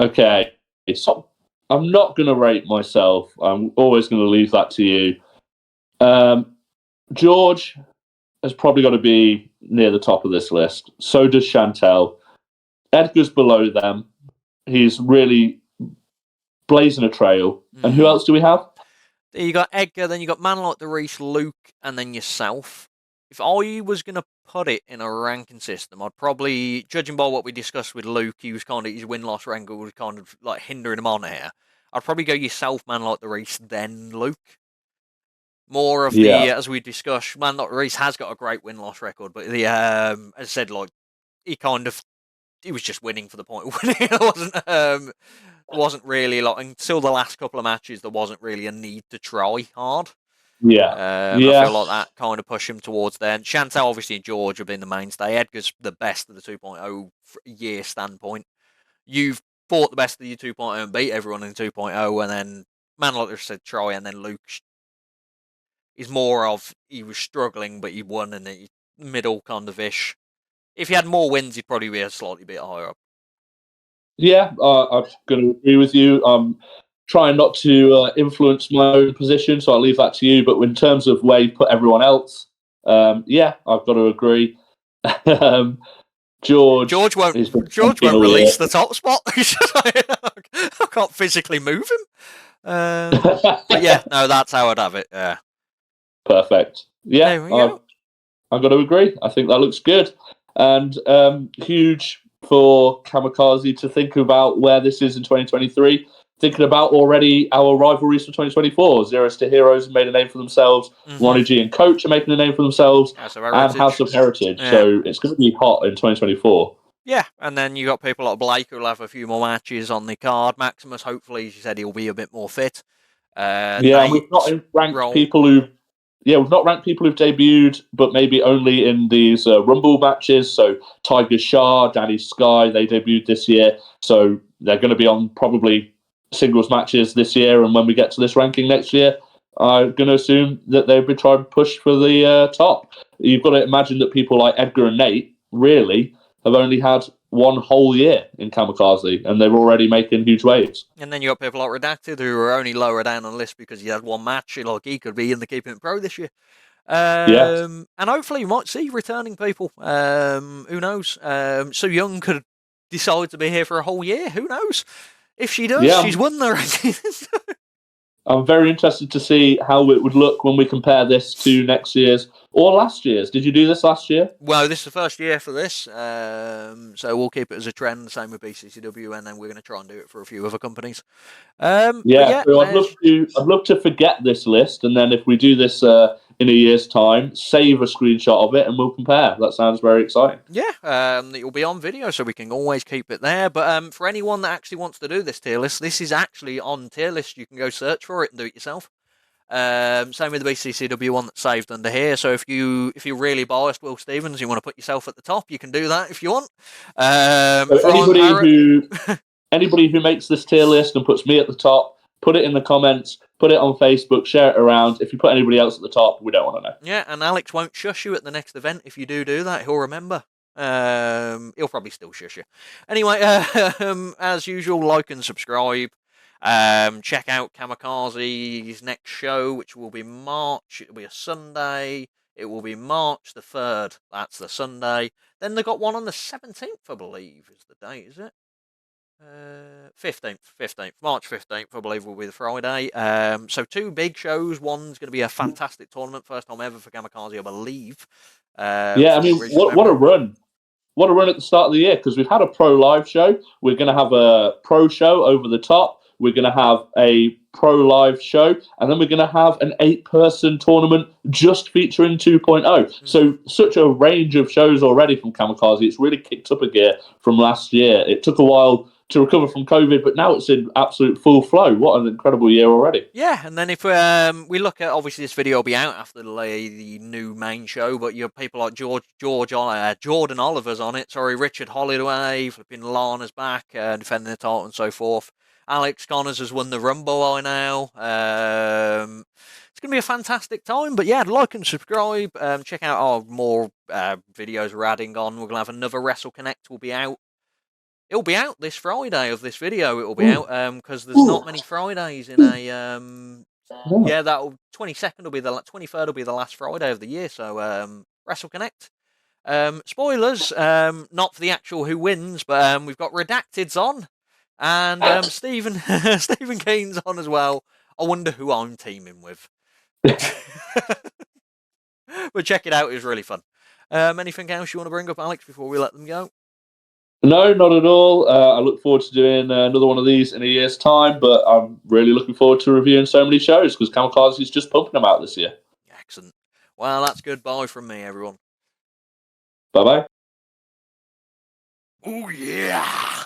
Okay. So I'm not going to rate myself. I'm always going to leave that to you. George has probably got to be near the top of this list. So does Chantel. Edgar's below them. He's really blazing a trail. And who else do we have? You got Edgar, then you got Man Like TheReese, Luke, and then yourself. If I was going to put it in a ranking system, I'd probably, judging by what we discussed with Luke, he was kind of, his win-loss ranking was kind of like hindering him on here. I'd probably go yourself, Man Like TheReese, then Luke. More of the, as we discussed, Man Like TheReese has got a great win-loss record, but as I said, like, he was just winning for the point of winning. It wasn't really, like, until the last couple of matches, there wasn't really a need to try hard. I feel like that kind of pushed him towards there. And Chantel, obviously, and George have been the mainstay. Edgar's the best of the 2.0 year standpoint. You've fought the best of the 2.0 and beat everyone in 2.0, and then Man Like TheReese said try, and then Luke is more of, he was struggling, but he won in the middle kind of ish. If he had more wins, he'd probably be a slightly bit higher up. Yeah, I'm going to agree with you. I'm trying not to influence my own position, so I'll leave that to you. But in terms of where you put everyone else, I've got to agree. George won't release the top spot. I can't physically move him. But yeah, no, that's how I'd have it. Yeah. Perfect. Yeah, I've got to agree. I think that looks good. And huge for Kamikaze to think about where this is in 2023. Thinking about already our rivalries for 2024. Zeros to Heroes made a name for themselves. Ronnie G and Coach are making a name for themselves. And House of Heritage. Yeah. So it's going to be hot in 2024. Yeah, and then you got people like Blake who'll have a few more matches on the card. Maximus, hopefully, as you said, he'll be a bit more fit. We've not ranked people who've debuted, but maybe only in these Rumble matches. So Tiger Shah, Danny Sky, they debuted this year. So they're going to be on probably singles matches this year. And when we get to this ranking next year, I'm going to assume that they'll be trying to push for the top. You've got to imagine that people like Edgar and Nate really have only had one whole year in Kamikaze, and they're already making huge waves. And then you got people like Redacted who are only lower down on the list because he had one match. Like, he could be in the Keeping It Pro this year. And hopefully you might see returning people. Who knows? So Young could decide to be here for a whole year. Who knows? If she does, Yeah, she's won the rankings. I'm very interested to see how it would look when we compare this to next year's or last year's. Did you do this last year? Well, this is the first year for this, so we'll keep it as a trend. Same with BCCW, and then we're going to try and do it for a few other companies. But Yeah, yeah, so I'd love to forget this list, and then if we do this in a year's time, save a screenshot of it, and we'll compare. That sounds very exciting. yeah, it will be on video, so we can always keep it there. But for anyone that actually wants to do this tier list, this is actually on tier list. You can go search for it and do it yourself. Same with the BCCW one that's saved under here. So if you're really biased, Will Stevens, you want to put yourself at the top, you can do that if you want. So For I'm Parrot. anybody who makes this tier list and puts me at the top, put it in the comments, put it on Facebook, share it around. If you put anybody else at the top, we don't want to know. Yeah, and Alex won't shush you at the next event if you do that. He'll remember. He'll probably still shush you. Anyway, as usual, like and subscribe. Check out Kamikaze's next show, which will be March. It'll be a Sunday. It will be March the 3rd. That's the Sunday. Then they got one on the 17th, I believe, is the date, is it? 15th, March 15th, I believe, will be the Friday. So 2 big shows. One's going to be a fantastic tournament, first time ever for Kamikaze, I believe. Yeah, I mean, what a run! What a run at the start of the year, because we've had a pro live show. We're going to have a pro show over the top. We're going to have a pro live show, and then we're going to have an 8-person tournament just featuring 2.0. So such a range of shows already from Kamikaze. It's really kicked up a gear from last year. It took a while to recover from COVID, but now it's in absolute full flow. What an incredible year already. Yeah, and then if we look at, obviously this video will be out after the new main show, but you have people like Jordan Oliver's on it, Richard Holloway, flipping Lana's back, defending the title and so forth. Alex Connors has won the Rumble by now. It's going to be a fantastic time, but yeah, like and subscribe. Check out our more videos we're adding on. We're going to have another Wrestle Connect will be out. It'll be out this Friday of this video. It'll be out because there's not many Fridays in a yeah. That 22nd will be the 23rd will be the last Friday of the year. So Wrestle Connect. Spoilers, not for the actual who wins, but we've got Redacted's on, and Stephen Stephen Keen's on as well. I wonder who I'm teaming with. But check it out; it was really fun. Anything else you want to bring up, Alex, before we let them go? No, not at all. I look forward to doing another one of these in a year's time, but I'm really looking forward to reviewing so many shows because Kamikaze is just pumping them out this year. Excellent. Well, that's goodbye from me, everyone. Bye-bye. Oh, yeah.